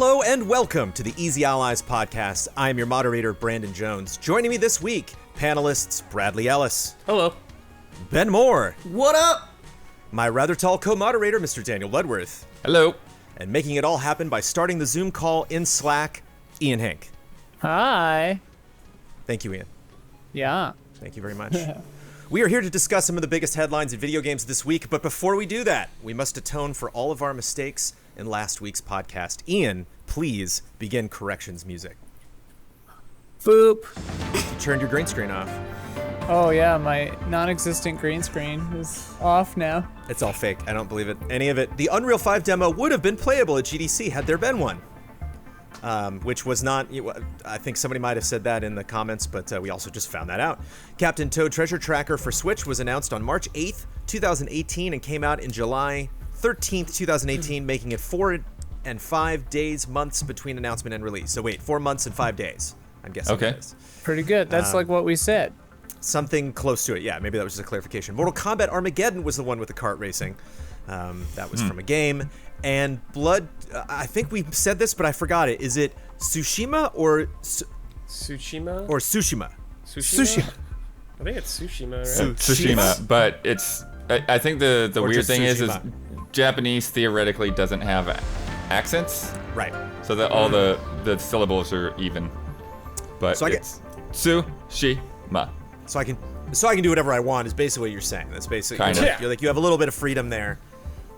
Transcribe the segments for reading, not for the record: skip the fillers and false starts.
Hello and welcome to the Easy Allies podcast. I am your moderator, Brandon Jones. Joining me this week, panelists Bradley Ellis. Hello. Ben Moore. What up? My rather tall co-moderator, Mr. Daniel Ludworth. Hello. And making it all happen by starting the Zoom call in Slack, Ian Hank. Hi. Thank you, Ian. Yeah. Thank you very much. We are here to discuss some of the biggest headlines in video games this week, but before we do that, we must atone for all of our mistakes in last week's podcast. Ian, please begin corrections music. Boop. You turned your green screen off. Oh yeah, my non-existent green screen is off now. It's all fake. I don't believe it. Any of it. The Unreal 5 demo would have been playable at GDC had there been one. Which was not, I think somebody might have said that in the comments, but we also just found that out. Captain Toad Treasure Tracker for Switch was announced on March 8th, 2018, and came out in July 13th, 2018, making it 4 and 5 days, months between announcement and release. So wait, 4 months and 5 days, I'm guessing it is. Pretty good. That's like what we said. Something close to it, yeah. Maybe that was just a clarification. Mortal Kombat Armageddon was the one with the kart racing. That was from a game. And Blood, I think we said this, but I forgot it. Is it Tsushima or Tsushima? Or Tsushima? Sushi. I think it's Tsushima, right? Tsushima, but it's. I think the Or weird just thing is Tsushima. Japanese theoretically doesn't have accents, Right. so that all the syllables are even. But So I it's Tsushima. So I can do whatever I want is basically what you're saying. That's basically Kinda. you're like you have a little bit of freedom there.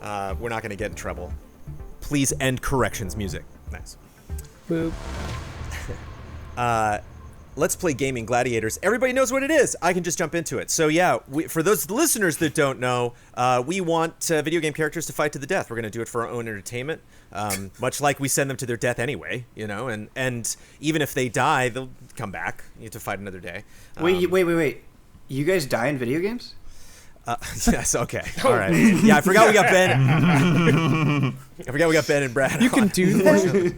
We're not going to get in trouble. Please end corrections music. Nice. Boop. Let's play gaming Gladiators. Everybody knows what it is. I can just jump into it. So yeah, for those listeners that don't know, we want video game characters to fight to the death. We're going to do it for our own entertainment, much like we send them to their death anyway, you know. And even if they die, they'll come back. You have to fight another day. Wait. You guys die in video games? Yes. Okay. All right. Yeah, I forgot we got Ben. I forgot we got Ben and Brad. You can do that.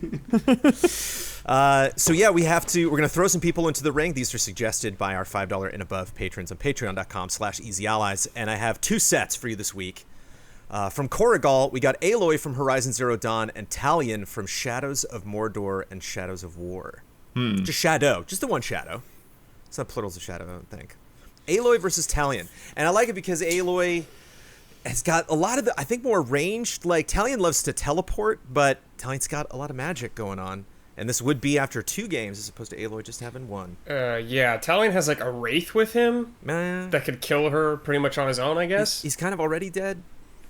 So yeah, we're gonna throw some people into the ring. These are suggested by our $5 and above patrons on patreon.com/easyallies. And I have two sets for you this week. From Corrigal, we got Aloy from Horizon Zero Dawn and Talion from Shadows of Mordor and Shadows of War. Just Shadow. Just the one Shadow. It's not plurals of Shadow, I don't think. Aloy versus Talion. And I like it because Aloy has got a lot of I think more ranged. Like, Talion loves to teleport, but Talion's got a lot of magic going on. And this would be after 2 games as opposed to Aloy just having 1. Yeah, Talion has like a wraith with him that could kill her pretty much on his own, I guess. He's kind of already dead.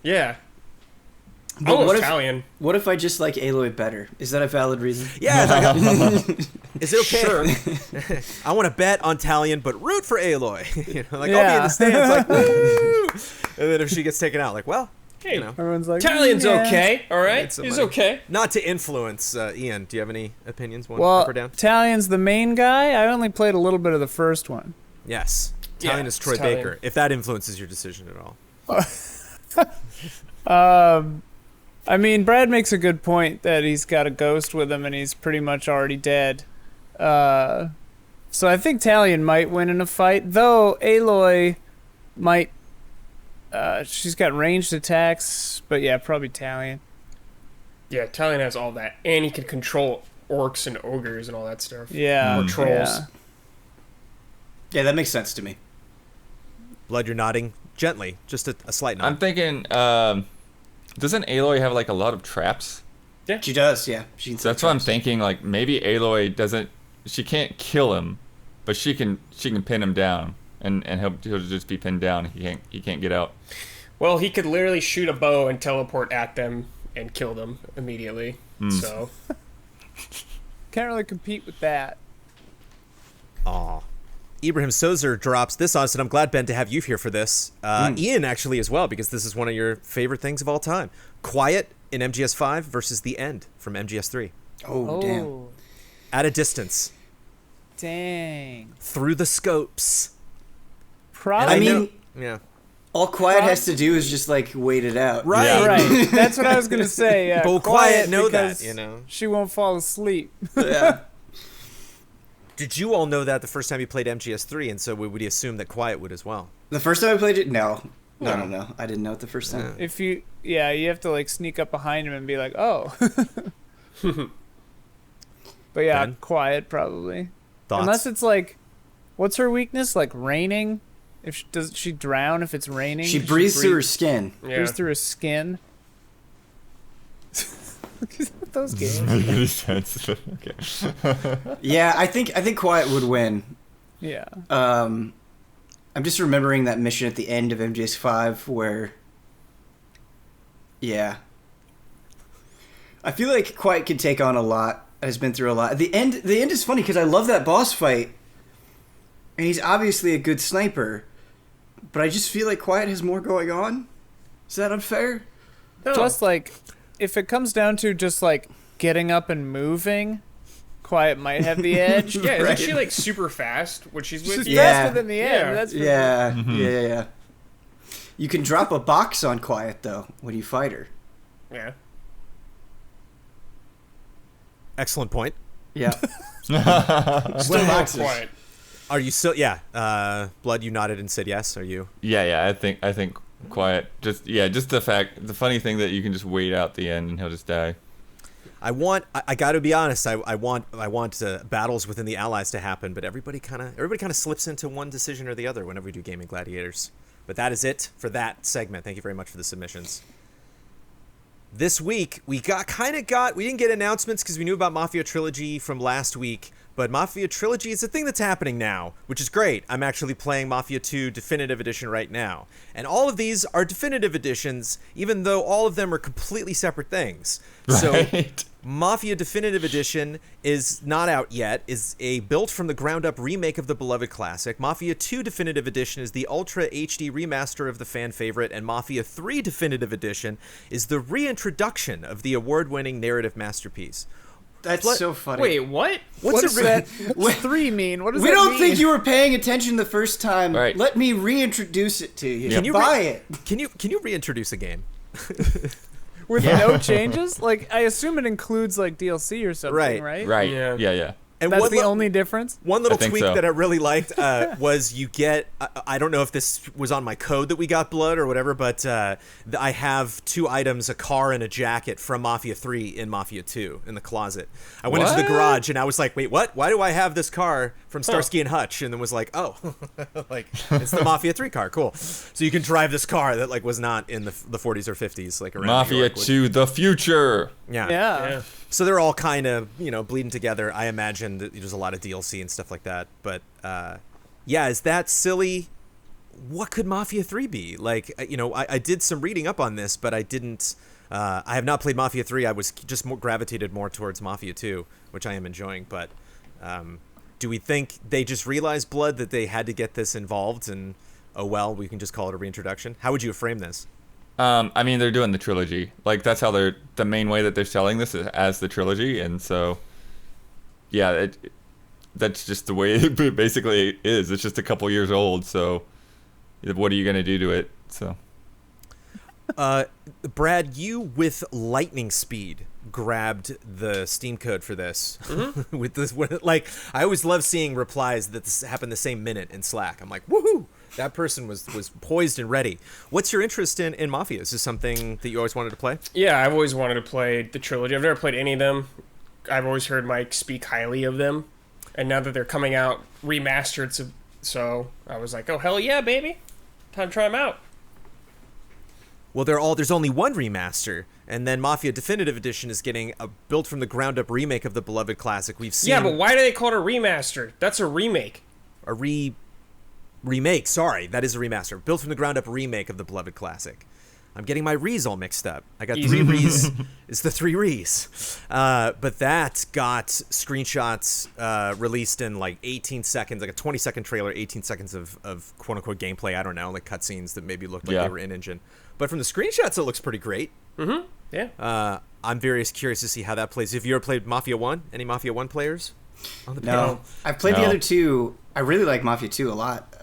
Yeah. But Almost Talion. What if I just like Aloy better? Is that a valid reason? Yeah. Is it okay? Sure. I want to bet on Talion, but root for Aloy. You know, like, I'll be in the stands, like, woo! And then if she gets taken out, like, well, Hey, you know. Everyone's like, Talion's okay, all right? It's He's somebody. okay. Not to influence, Ian, do you have any opinions? One well, up or down? Talion's the main guy. I only played a little bit of the first one. Yes. Yeah, Talion is Troy it's Talion. Baker, if that influences your decision at all. I mean, Brad makes a good point that he's got a ghost with him and he's pretty much already dead. So I think Talion might win in a fight, though Aloy might. She's got ranged attacks, but yeah, probably Talion. Yeah, Talion has all that. And he can control orcs and ogres and all that stuff. Yeah. Or trolls. Yeah. Yeah, that makes sense to me. Blood, you're nodding gently, just a slight nod. I'm thinking, doesn't Aloy have like a lot of traps? She does, yeah. She can So that's what I'm thinking. Like, maybe Aloy doesn't. She can't kill him, but she can pin him down, and he'll just be pinned down. He can't get out. Well, he could literally shoot a bow and teleport at them and kill them immediately. So, Can't really compete with that. Aw. Ibrahim Sozer drops this on us, and I'm glad, Ben, to have you here for this. Ian, actually, as well, because this is one of your favorite things of all time. Quiet in MGS5 versus The End from MGS3. Oh, damn. At a distance. Dang. Through the scopes. Probably. I mean, Yeah. all Quiet has to do is just like wait it out. Right. Yeah. Right. That's what I was gonna say. Yeah. But Quiet know that, because you know. She won't fall asleep. Yeah. Did you all know that the first time you played MGS3, and so would you assume that Quiet would as well? The first time I played it, no. I didn't know it the first time. If you have to like sneak up behind him and be like, oh. But yeah, Ben? quiet probably. Thoughts? Unless it's like, what's her weakness? Like raining? If does she drown if it's raining? She Does breathes through her skin. Yeah. breathes through her skin. Those games. Make any sense? Okay. Yeah, I think quiet would win. Yeah. I'm just remembering that mission at the end of MGS5 where, yeah, I feel like quiet can take on a lot. Has been through a lot. The end is funny because I love that boss fight, and he's obviously a good sniper, but I just feel like quiet has more going on. Is that unfair? No. Plus, like, if it comes down to just like getting up and moving, quiet might have the edge. Yeah, Right. isn't she like super fast when she's with She's you? Yeah. faster than the end. Yeah. That's for Yeah, Mm-hmm. yeah. You can drop a box on quiet though when you fight her. Yeah. Excellent point. Yeah. Still not boxes. quiet. Are you still? Yeah. Blood, you nodded and said yes. Are you? Yeah. I think quiet. Just the funny thing that you can just wait out the end and he'll just die. I got to be honest. I want battles within the allies to happen, but everybody kind of slips into one decision or the other whenever we do Gaming Gladiators. But that is it for that segment. Thank you very much for the submissions. This week we didn't get announcements because we knew about Mafia Trilogy from last week, but Mafia Trilogy is a thing that's happening now, which is great. I'm actually playing Mafia 2 Definitive Edition right now. And all of these are definitive editions, even though all of them are completely separate things. So Right. Mafia Definitive Edition is not out yet, is a built from the ground up remake of the beloved classic. Mafia 2 Definitive Edition is the Ultra HD remaster of the fan favorite, and Mafia 3 Definitive Edition is the reintroduction of the award-winning narrative masterpiece. That's What- so funny. Wait, what? What What's does a that? What's 3 mean? What does We that don't mean? think you were paying attention the first time. Right. Let me reintroduce it to you. Can you buy it? Can you reintroduce a game? with no changes? Like, I assume it includes like DLC or something, Right. right? Right. Yeah. Yeah. And That's one the only difference. One little I think tweak so. that I really liked was you get, I don't know if this was on my code that we got Blood or whatever, but I have 2 items, a car and a jacket from Mafia 3 in Mafia 2 in the closet. I went into the What? garage and I was like, wait, what? Why do I have this car from Starsky and Hutch? And then was like, oh, like it's the Mafia 3 car. Cool. So you can drive this car that like was not in the 40s or 50s, like around New Mafia York. 2, the future. Yeah. Yeah. So they're all kind of, bleeding together. I imagine that there's a lot of DLC and stuff like that. But, yeah, is that silly? What could Mafia 3 be? Like, I did some reading up on this, but I didn't... I have not played Mafia 3. I was just gravitated more towards Mafia 2, which I am enjoying. But do we think they just realized, Blood, that they had to get this involved and, oh, well, we can just call it a reintroduction? How would you frame this? I mean, they're doing the trilogy. Like, that's how the main way that they're selling this is as the trilogy, and so, yeah, that's just the way it basically is. It's just a couple years old, so what are you gonna do to it? So, Brad, you with lightning speed grabbed the Steam code for this. With this, like, I always love seeing replies that this happened the same minute in Slack. I'm like, woohoo! That person was poised and ready. What's your interest in Mafia? Is this something that you always wanted to play? Yeah, I've always wanted to play the trilogy. I've never played any of them. I've always heard Mike speak highly of them. And now that they're coming out remastered, so I was like, oh, hell yeah, baby. Time to try them out. Well, there's only one remaster, and then Mafia Definitive Edition is getting a built from the ground up remake of the beloved classic. We've seen Yeah, but why do they call it a remaster? That's a remake. a remake. Sorry, that is a remaster. Built from the ground up remake of the beloved classic. I'm getting my Rees all mixed up. I got Easy. 3 Rees. It's the 3 Rees. But that got screenshots released in like 18 seconds, like a 20-second trailer, 18 seconds of quote-unquote gameplay. I don't know, like cutscenes that maybe looked like Yeah. they were in-engine. But from the screenshots, it looks pretty great. Yeah. I'm very curious to see how that plays. Have you ever played Mafia 1? Any Mafia 1 players on the No, panel? I've played the No. other 2. I really like Mafia 2 a lot.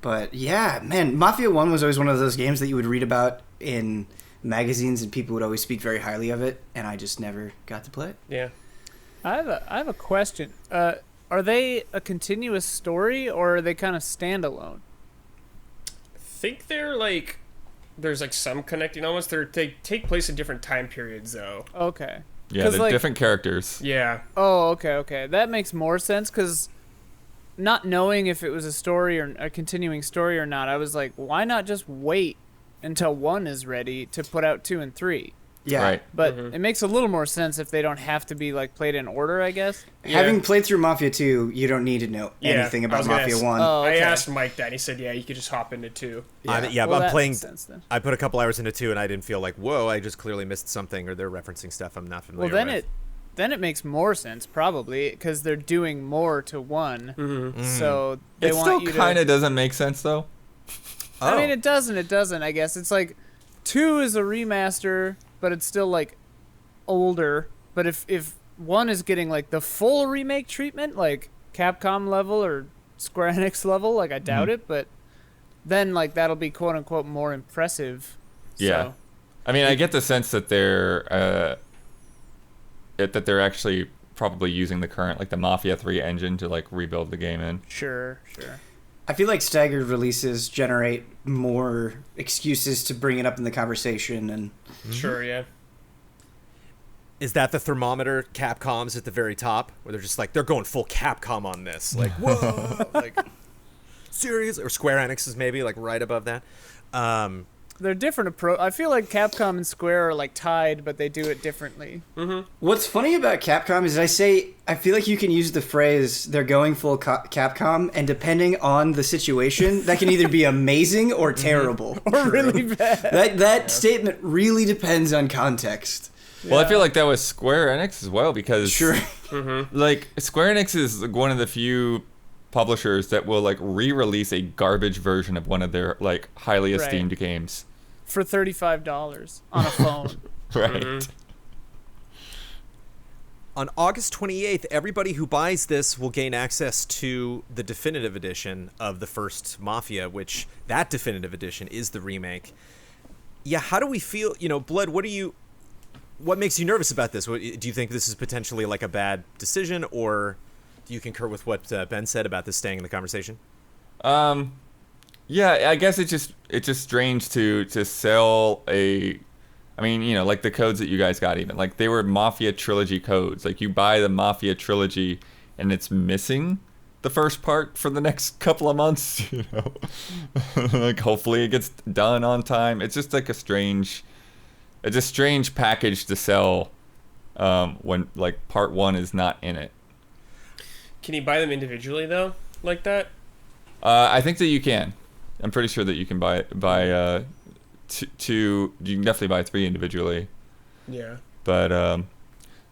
But yeah, man, Mafia 1 was always one of those games that you would read about in magazines and people would always speak very highly of it, and I just never got to play it. Yeah. I have a question. Are they a continuous story or are they kind of standalone? I think they're like, there's like some connecting elements. They take place in different time periods, though. Okay. Yeah, 'Cause, they're like- different characters. Yeah. Oh, okay. That makes more sense because not knowing if it was a story or a continuing story or not, I was like, why not just wait until 1 is ready to put out 2 and 3? Yeah. Right. But it makes a little more sense if they don't have to be like played in order, I guess. Having played through Mafia 2, you don't need to know Yeah, anything I about was gonna Mafia ask- 1. Oh, I okay. asked Mike that. And he said, yeah, you could just hop into 2. Yeah. Well, I'm that playing. makes sense then. I put a couple hours into 2, and I didn't feel like, whoa, I just clearly missed something, or they're referencing stuff I'm not familiar Well, with. then it makes more sense probably because they're doing more to 1. Mm-hmm. So they It want still you kind to. of doesn't make sense though. I Oh. mean, it doesn't. I guess it's like 2 is a remaster, but it's still like older. But if 1 is getting like the full remake treatment, like Capcom level or Square Enix level, like I doubt it, but then like that'll be quote unquote more impressive. Yeah. So, I mean, I get the sense that they're actually probably using the current like the Mafia 3 engine to like rebuild the game in. sure. I feel like staggered releases generate more excuses to bring it up in the conversation, and Sure, yeah. Is that the thermometer Capcom's at the very top, where they're just like, they're going full Capcom on this, like, whoa, like, serious? Or Square Enix is maybe like right above that. They're different approach. I feel like Capcom and Square are like tied, but they do it differently. what's funny about Capcom is I feel like you can use the phrase "they're going full Capcom," and depending on the situation, that can either be amazing or terrible. Or really bad. That statement really depends on context. Well, I feel like that was Square Enix as well because Sure. like Square Enix is like, one of the few publishers that will like re-release a garbage version of one of their like highly Right. esteemed games. For $35 on a phone. Right. On August 28th, everybody who buys this will gain access to the definitive edition of the first Mafia, which that definitive edition is the remake. Yeah, how do we feel? Blood, what makes you nervous about this? Do you think this is potentially like a bad decision, or do you concur with what Ben said about this staying in the conversation? Yeah, I guess it's just strange to sell a, I mean, like the codes that you guys got even, like they were Mafia Trilogy codes. Like you buy the Mafia Trilogy and it's missing the first part for the next couple of months, like hopefully it gets done on time. It's just like a strange package to sell when like part 1 is not in it. Can you buy them individually, though, like that? I think that you can. I'm pretty sure that you can buy two. You can definitely buy 3 individually. Yeah. But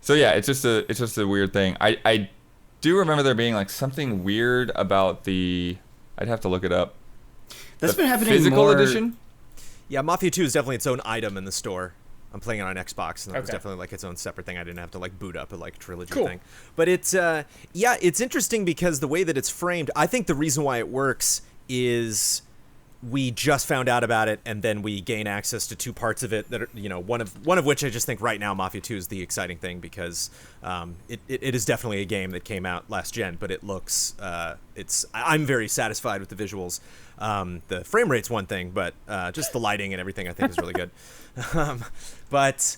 so yeah, it's just a weird thing. I do remember there being like something weird about the. I'd have to look it up. That's The been happening physical more. edition. Yeah, Mafia 2 is definitely its own item in the store. I'm playing it on Xbox, and that was Okay. definitely like its own separate thing. I didn't have to like boot up a like trilogy Cool. thing. But it's it's interesting because the way that it's framed, I think the reason why it works is we just found out about it, and then we gain access to 2 parts of it that are, one of which I just think right now Mafia 2 is the exciting thing because it is definitely a game that came out last gen, but it looks I'm very satisfied with the visuals. The frame rate's one thing, but just the lighting and everything I think is really good. But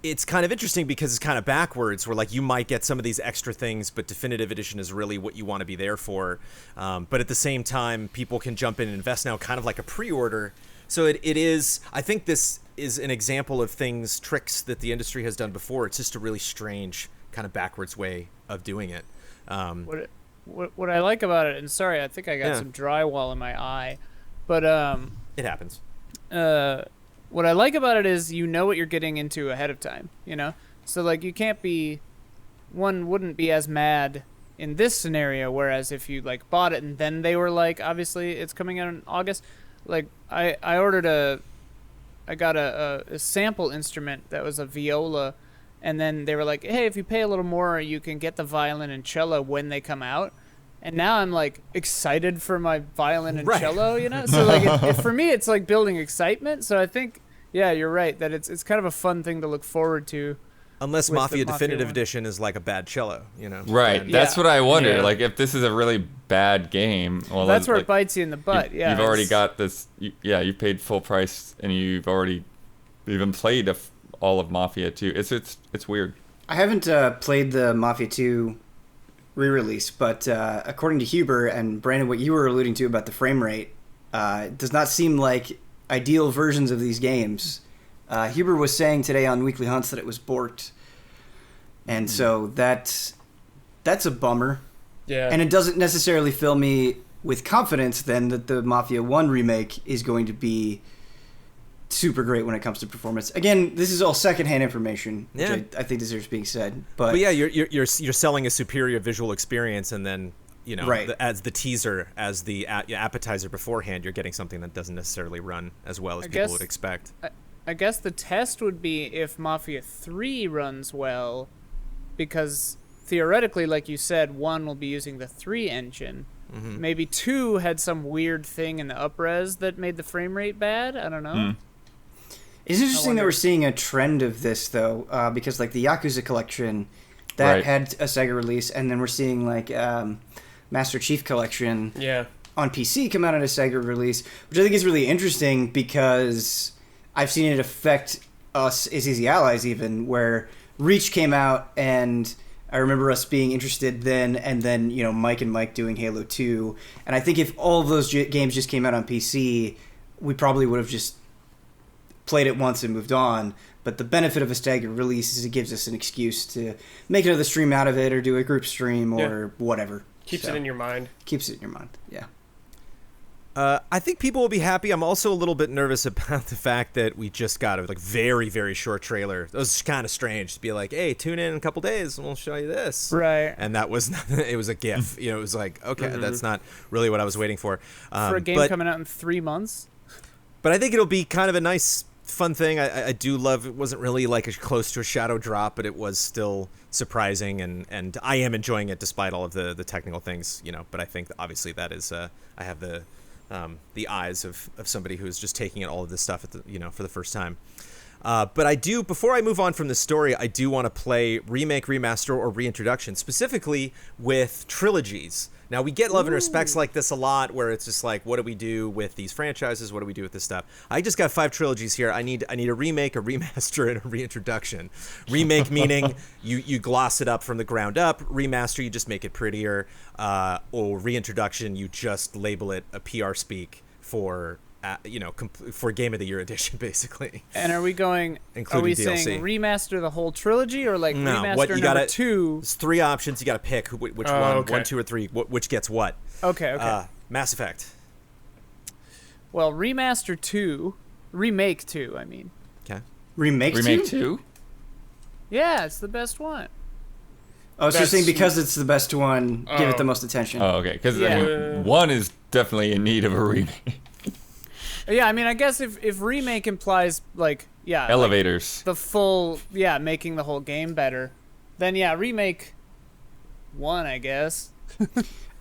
it's kind of interesting because it's kind of backwards where like you might get some of these extra things, but definitive edition is really what you want to be there for. But at the same time, people can jump in and invest now kind of like a pre-order. So it is, I think this is an example of tricks that the industry has done before. It's just a really strange kind of backwards way of doing it. What I like about it, and sorry, I think I got Yeah. some drywall in my eye, but It happens. what I like about it is you know what you're getting into ahead of time, So like you can't one wouldn't be as mad in this scenario, whereas if you like bought it and then they were like, obviously it's coming out in August, like I got a sample instrument that was a viola, and then they were like, hey, if you pay a little more, you can get the violin and cello when they come out. And now I'm like excited for my violin and Right. cello, So like for me, it's like building excitement. So I think, yeah, you're right that it's kind of a fun thing to look forward to. Unless With the Mafia Mafia Definitive 1. Edition is like a bad cello, Right. And- That's Yeah. what I wonder. Yeah. Like if this is a really bad game, well, That's where like, it bites you in the butt. Yeah, You've already it's- got this. You paid full price, and you've already even played all of Mafia 2. It's weird. I haven't played the Mafia 2 re-release, but according to Huber and Brandon, what you were alluding to about the frame rate, it does not seem like ideal versions of these games. Huber was saying today on Weekly Hunts that it was borked, and so that's a bummer. Yeah. And it doesn't necessarily fill me with confidence then that the Mafia 1 remake is going to be super great when it comes to performance. Again, this is all secondhand information, which I think deserves being said. But yeah, you're selling a superior visual experience, and then right. as the teaser, as the appetizer beforehand, you're getting something that doesn't necessarily run as well as people would expect. I guess the test would be if Mafia 3 runs well, because theoretically, like you said, 1 will be using the 3 engine. Mm-hmm. Maybe 2 had some weird thing in the upres that made the frame rate bad. I don't know. It's interesting that we're seeing a trend of this, though, because like the Yakuza collection, that had a Sega release, and then we're seeing like Master Chief Collection on PC come out on a Sega release, which I think is really interesting because I've seen it affect us as Easy Allies even, where Reach came out, and I remember us being interested then, and then Mike and Mike doing Halo 2, and I think if all of those games just came out on PC, we probably would have just played it once and moved on. But the benefit of a staggered release is it gives us an excuse to make another stream out of it, or do a group stream, or whatever. Keeps it in your mind. Keeps it in your mind, yeah. I think people will be happy. I'm also a little bit nervous about the fact that we just got a very, very short trailer. It was kind of strange to be like, hey, tune in a couple days and we'll show you this. Right. And that was it was a GIF. It was like, okay, that's not really what I was waiting for. For a game coming out in 3 months? But I think it'll be kind of a nice, fun thing. I do love, it wasn't really like close to a shadow drop, but it was still surprising, and I am enjoying it despite all of the technical things, but I think that obviously that is, I have the eyes of somebody who is just taking in all of this stuff at the, for the first time. But I do, before I move on from the story, I do want to play Remake, Remaster, or Reintroduction, specifically with trilogies. Now, we get love and respects like this a lot, where it's just like, what do we do with these franchises? What do we do with this stuff? I just got 5 trilogies here. I need a remake, a remaster, and a reintroduction. Remake meaning you gloss it up from the ground up. Remaster, you just make it prettier. Or reintroduction, you just label it a PR speak for for Game of the Year edition, basically. And are we saying remaster the whole trilogy, or like remaster number 2? There's 3 options. You got to pick which one, okay. 1, 2, or 3, which gets what. Okay. Mass Effect. Well, remaster 2, remake 2, I mean. Okay. Remake 2? Yeah, it's the best one. Oh, so you're saying because it's the best one, give it the most attention. Oh, okay. Because 1 is definitely in need of a remake. Yeah, I mean, I guess if remake implies, elevators. Like the full, making the whole game better, then remake 1, I guess.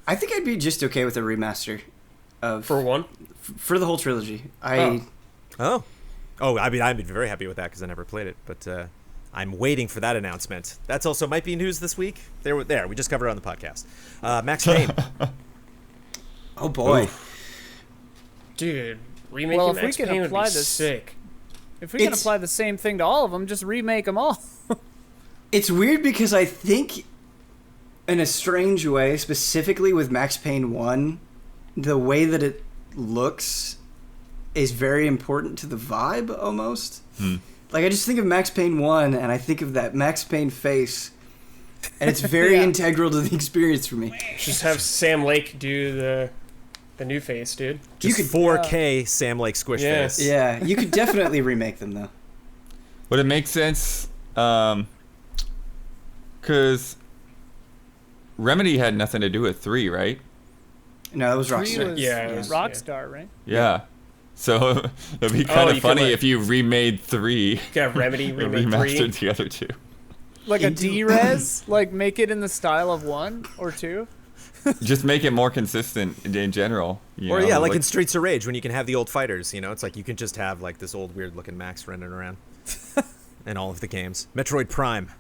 I think I'd be just okay with a remaster. For 1? For the whole trilogy. I mean, I'd be very happy with that because I never played it, but I'm waiting for that announcement. That's also might be news this week. There, we just covered it on the podcast. Max Payne. Oh, boy. Dude. Remaking Max Payne would be sick. If we can apply the same thing to all of them, just remake them all. It's weird because I think, in a strange way, specifically with Max Payne 1, the way that it looks is very important to the vibe, almost. Like, I just think of Max Payne 1, and I think of that Max Payne face, and it's very integral to the experience for me. Just have Sam Lake do the new face, dude. Just you could 4K Sam Lake squish face. Yeah, you could definitely remake them, though. Would it make sense? Because Remedy had nothing to do with 3, right? No, it was Rockstar. Rockstar, right? Yeah. So it'd be kind of funny if you remade 3. Got Remedy remake 3. Remastered the other 2. Like a D-Res? Like make it in the style of 1 or 2? Just make it more consistent in general. Or like in Streets of Rage when you can have the old fighters, it's like you can just have like this old weird looking Max running around in all of the games. Metroid Prime.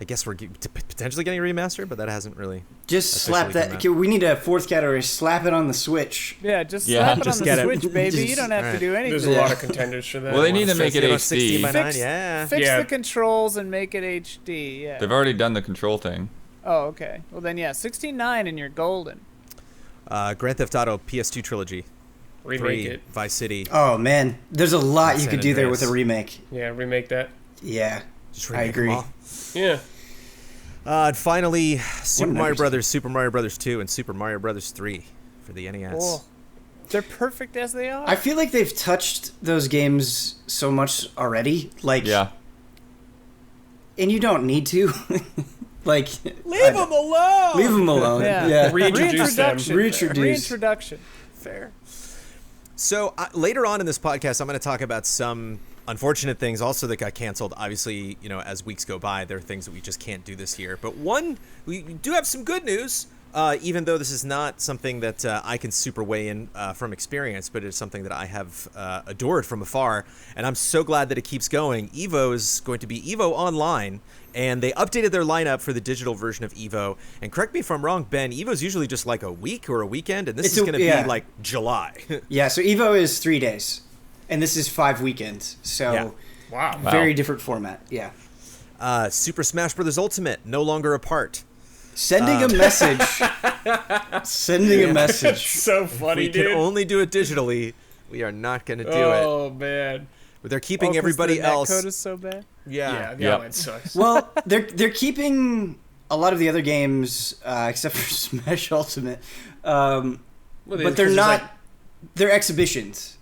I guess we're potentially getting a remaster, but that hasn't really. Just slap officially that. come out. We need a fourth category. Slap it on the Switch. Yeah, just Yeah, slap it just on get the it. Switch, baby. You Just- don't have to alright. do anything. There's a lot of contenders for that. Well, they need to make it You know, HD. 16 by 9, Fix- yeah. Fix Yeah. the controls and make it HD. Yeah. They've already done the control thing. Oh, okay. Well then, yeah, 16:9 and you're golden. Grand Theft Auto PS2 Trilogy. Remake 3, it. Vice City. Oh man, there's a lot you San could do there with a Andreas. remake. Yeah, remake that. Yeah, Just I remake them agree. all. Yeah. And finally, Super an Mario interesting- Brothers, Super Mario Brothers 2, and Super Mario Brothers 3 for the NES. Cool. They're perfect as they are. I feel like they've touched those games so much already. Like, Yeah. and you don't need to. Like, Leave them alone. leave them alone. Yeah. Yeah. Reintroduce them. Reintroduction. Reintroduce. Reintroduction. Fair. So later on in this podcast, I'm going to talk about some unfortunate things also that got canceled. Obviously, you know, as weeks go by, there are things that we just can't do this year. But one, we do have some good news, even though this is not something that I can super weigh in from experience, but it's something that I have adored from afar. And I'm so glad that it keeps going. EVO is going to be EVO Online. And they updated their lineup for the digital version of EVO. And correct me if I'm wrong, Ben, EVO's usually just like a week or a weekend, and this It's is a- going to yeah. be like July. Yeah. So Evo is 3 days, and this is 5 weekends. So Yeah. Wow. very different format. Yeah. Super Smash Bros. Ultimate, no longer apart. Sending a message. Sending a message. So If funny, we can dude. only do it digitally, we are not going to do it. Oh man. But they're keeping 'Cause everybody the else. netcode is so bad. Yeah, the Yep. online sucks. Well, they're keeping a lot of the other games except for Smash Ultimate, Well, but they're 'cause there's, not. like- They're exhibitions,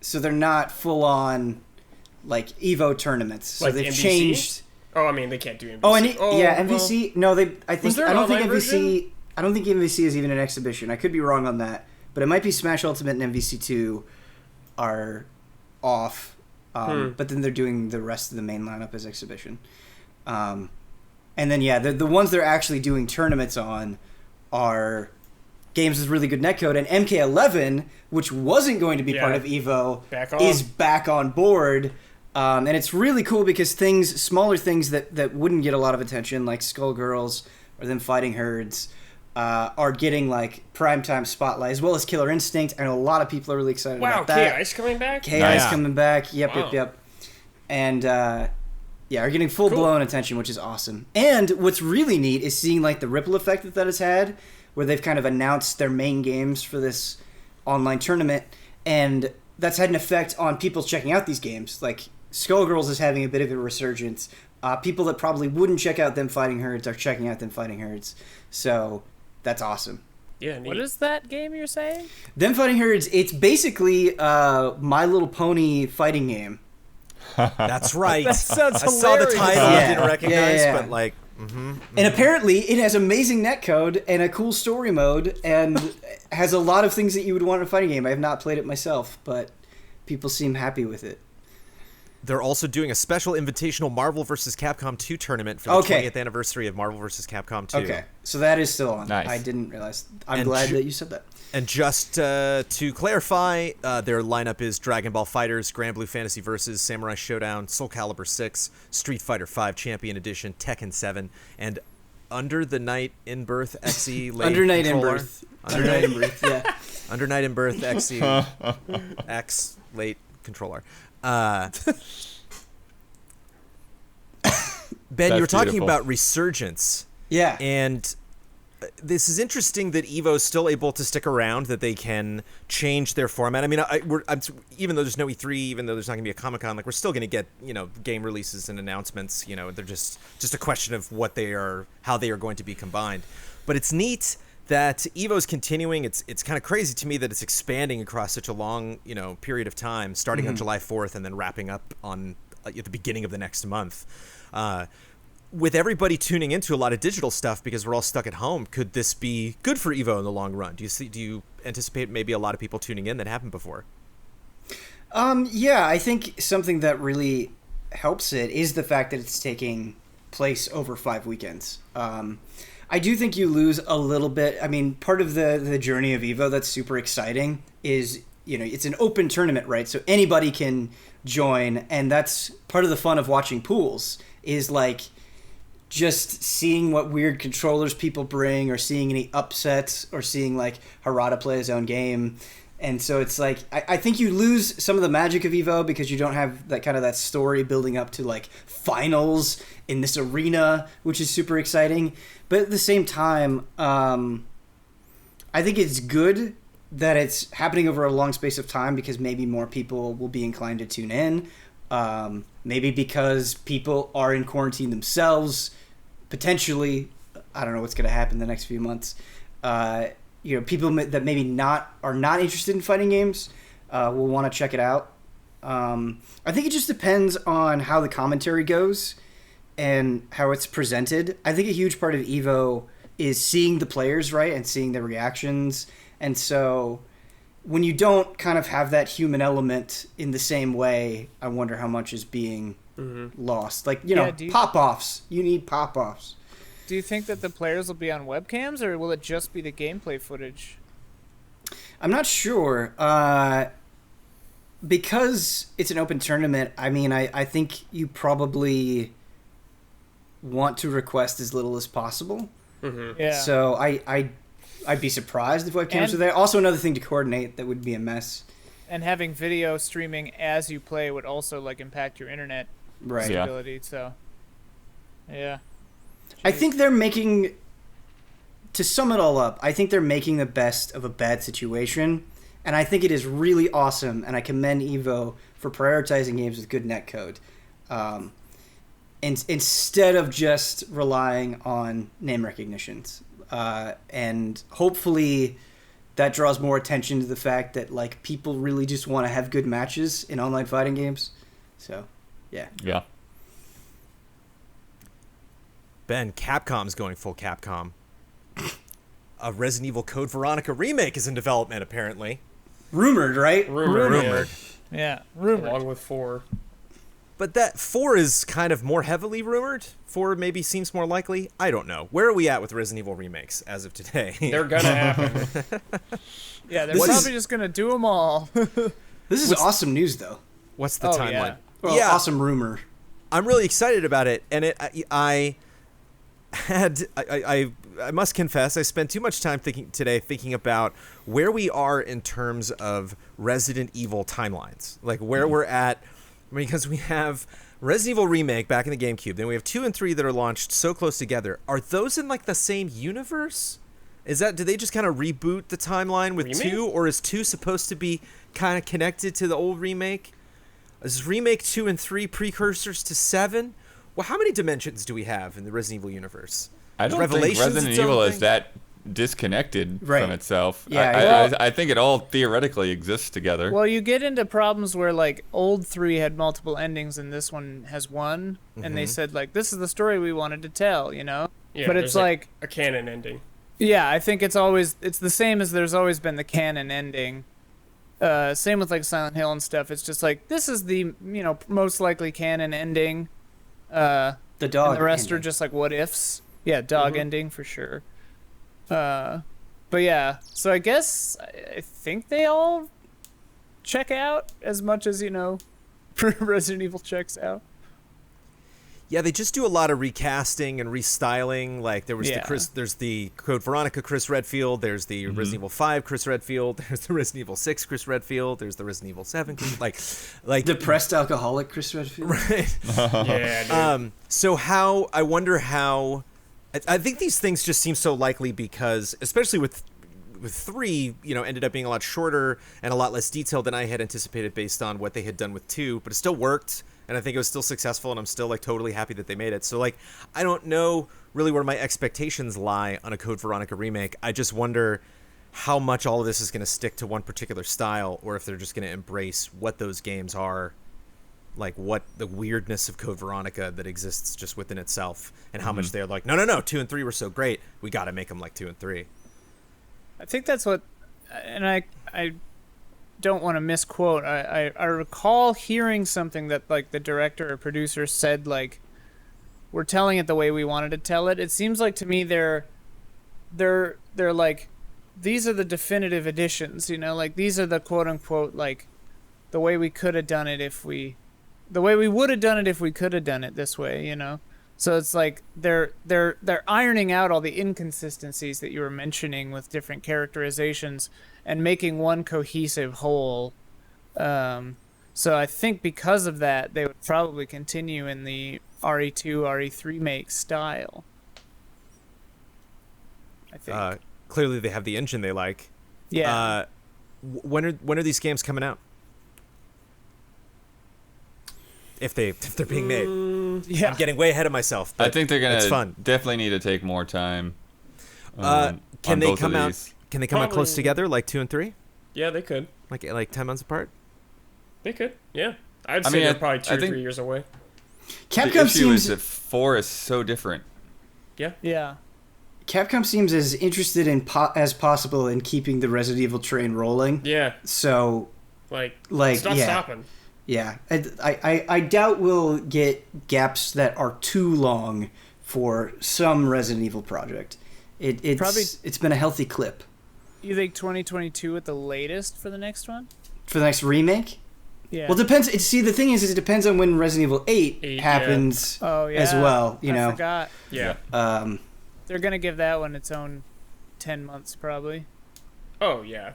so they're not full on like Evo tournaments. So Like they've MVC? changed. Oh, I mean, they can't do MVC. Oh, and yeah, well, MVC. No, they. I think there I an don't think online MVC. I don't think MVC is even an exhibition. I could be wrong on that, but it might be Smash Ultimate and MVC2 are off. But then they're doing the rest of the main lineup as exhibition. And then yeah, the ones they're actually doing tournaments on are games with really good netcode, and MK11, which wasn't going to be part Yeah. of Evo, Back on. is back on board. And it's really cool because smaller things that wouldn't get a lot of attention, like Skullgirls or them fighting herds, are getting like primetime spotlight, as well as Killer Instinct. I know a lot of people are really excited Wow, about that. K-Ice coming back? K-Ice Yeah. coming back. Yep, Wow. yep. And yeah, are getting full blown attention, which is awesome. And what's really neat is seeing like the ripple effect that has had, where they've kind of announced their main games for this online tournament, and that's had an effect on people checking out these games. Like Skullgirls is having a bit of a resurgence. People that probably wouldn't check out them fighting herds are checking out them fighting herds. So that's awesome. Yeah, neat. What is that game you're saying? Them fighting herds, it's basically My Little Pony fighting game. That's right. That sounds I saw the hilarious. title and Yeah. didn't recognize, Yeah. but like, And apparently it has amazing netcode and a cool story mode and has a lot of things that you would want in a fighting game. I have not played it myself, but people seem happy with it. they're also doing a special invitational Marvel vs. Capcom 2 tournament for the Okay. 20th anniversary of Marvel vs. Capcom 2. Okay, so that is still on. Nice. I didn't realize. I'm And glad ju- that you said that. And just to clarify, their lineup is Dragon Ball Fighters, Grand Blue Fantasy Versus, Samurai Showdown, Soul Calibur 6, Street Fighter 5 Champion Edition, Tekken 7, and Under the Night in Birth XE late Under Night in controller. Birth. Under Night in Birth, yeah. Under Night in Birth XE X late controller. Ben, you were That's talking beautiful. about resurgence. Yeah. And this is interesting that Evo's still able to stick around, that they can change their format. I mean, even though there's no E3, even though there's not going to be a Comic-Con, like we're still going to get, game releases and announcements. They're just a question of how they are going to be combined. But it's neat that Evo's continuing. It's kind of crazy to me that it's expanding across such a long, period of time, starting on July 4th and then wrapping up on at the beginning of the next month. With everybody tuning into a lot of digital stuff because we're all stuck at home, could this be good for Evo in the long run? Do you anticipate maybe a lot of people tuning in that haven't before? Yeah, I think something that really helps it is the fact that it's taking place over 5 weekends. I do think you lose a little bit. I mean, part of the journey of Evo that's super exciting is, it's an open tournament, right? So anybody can join, and that's part of the fun of watching pools is like just seeing what weird controllers people bring, or seeing any upsets, or seeing like Harada play his own game. And so it's like I think you lose some of the magic of Evo because you don't have that kind of that story building up to like finals in this arena, which is super exciting. But at the same time, I think it's good that it's happening over a long space of time because maybe more people will be inclined to tune in. Maybe because people are in quarantine themselves, potentially. I don't know what's going to happen in the next few months. People that maybe are not interested in fighting games will want to check it out. I think it just depends on how the commentary goes and how it's presented. I think a huge part of Evo is seeing the players, right, and seeing their reactions. And so when you don't kind of have that human element in the same way, I wonder how much is being lost. Like, pop-offs. You need pop-offs. Do you think that the players will be on webcams, or will it just be the gameplay footage? I'm not sure. Because it's an open tournament, I mean, I think you probably want to request as little as possible. Mm-hmm. Yeah. So I'd be surprised if webcams were there. Also, another thing to coordinate that would be a mess. And having video streaming as you play would also like impact your internet stability. So, yeah. I think they're making, to sum it all up, I think they're making the best of a bad situation, and I think it is really awesome, and I commend Evo for prioritizing games with good netcode, and instead of just relying on name recognitions. And hopefully that draws more attention to the fact that like people really just want to have good matches in online fighting games. So, yeah. Yeah. Ben, Capcom's going full Capcom. A Resident Evil Code Veronica remake is in development, apparently. Rumored, right? Rumored. Yeah, rumored. Along with 4. But that 4 is kind of more heavily rumored. 4 maybe seems more likely. I don't know. Where are we at with Resident Evil remakes as of today? They're gonna happen. Yeah, they're probably just gonna do them all. This is awesome news, though. What's the timeline? Well, awesome rumor. I'm really excited about it, and I must confess, I spent too much time thinking about where we are in terms of Resident Evil timelines, like where we're at, because we have Resident Evil Remake back in the GameCube, then we have 2 and 3 that are launched so close together. Are those in like the same universe? Do they just kind of reboot the timeline with Remake? 2, or is 2 supposed to be kind of connected to the old Remake? Is Remake 2 and 3 precursors to 7? Well, how many dimensions do we have in the Resident Evil universe? I don't think Revelations Resident its own Evil thing? is that disconnected from itself. Yeah, I think it all theoretically exists together. Well, you get into problems where like old 3 had multiple endings and this one has one, and they said like this is the story we wanted to tell, you know. Yeah, but it's there's like a canon ending. Yeah, I think it's the same as there's always been the canon ending. Same with like Silent Hill and stuff. It's just like this is the most likely canon ending. The dog. And the rest ending. are just like what ifs. Yeah, dog ending for sure. But yeah, so I guess I think they all check out as much as Resident Evil checks out. Yeah, they just do a lot of recasting and restyling. Like there's the Code Veronica Chris Redfield, there's the Resident Evil 5 Chris Redfield, there's the Resident Evil 6 Chris Redfield, there's the Resident Evil 7 like depressed alcoholic Chris Redfield. Right. Yeah, dude. So I wonder how I think these things just seem so likely because especially with 3, ended up being a lot shorter and a lot less detailed than I had anticipated based on what they had done with 2, but it still worked. And I think it was still successful, and I'm still like totally happy that they made it. So like, I don't know really where my expectations lie on a Code Veronica remake. I just wonder how much all of this is going to stick to one particular style, or if they're just going to embrace what those games are, like what the weirdness of Code Veronica that exists just within itself, and how much they're like, no, 2 and 3 were so great, we got to make them like 2 and 3. I think that's what, and I don't want to misquote. I recall hearing something that like the director or producer said like, we're telling it the way we wanted to tell it. It seems like to me they're like, these are the definitive editions, like these are the quote unquote like the way we could have done it the way we would have done it if we could have done it this way, So it's like they're ironing out all the inconsistencies that you were mentioning with different characterizations and making one cohesive whole. So I think because of that, they would probably continue in the RE2, RE3 make style. I think. Clearly, they have the engine they like. Yeah. When are these games coming out? If they're being made. Yeah. I'm getting way ahead of myself. I think they're it's gonna fun. definitely need to take more time. Can on they both come of out? these. Can they come out close Probably- together, like 2 and 3, Yeah, they could. like 10 months apart? They could. Yeah. I'd I say mean, they're I- probably 2 I or think- 3 years away. The Capcom issue is seems that 4 is so different. Yeah. Capcom seems as interested in as possible in keeping the Resident Evil train rolling. Yeah. So Like Like, it's not yeah. stopping. yeah, I doubt we'll get gaps that are too long for some Resident Evil project. It's been a healthy clip. You think 2022 at the latest for the next one? For the next remake? Yeah. Well, depends. See, the thing is it depends on when Resident Evil 8 8, happens oh yeah. as well. You I know, forgot. Yeah. They're gonna give that one its own 10 months probably. Oh yeah.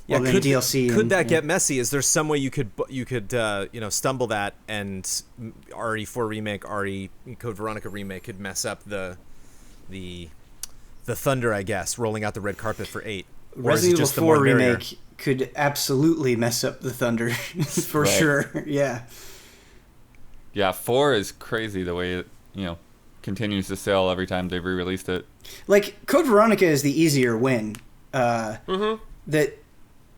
well, then could DLC. Could and, that yeah. get messy? Is there some way you could stumble that and RE4 remake, Code Veronica remake could mess up the thunder, I guess, rolling out the red carpet for 8? Or is it Resident Evil just the 4 more merrier? remake could absolutely mess up the thunder for Right. sure. Yeah. Yeah, 4 is crazy the way it, continues to sell every time they've re-released it. Like Code Veronica is the easier win. That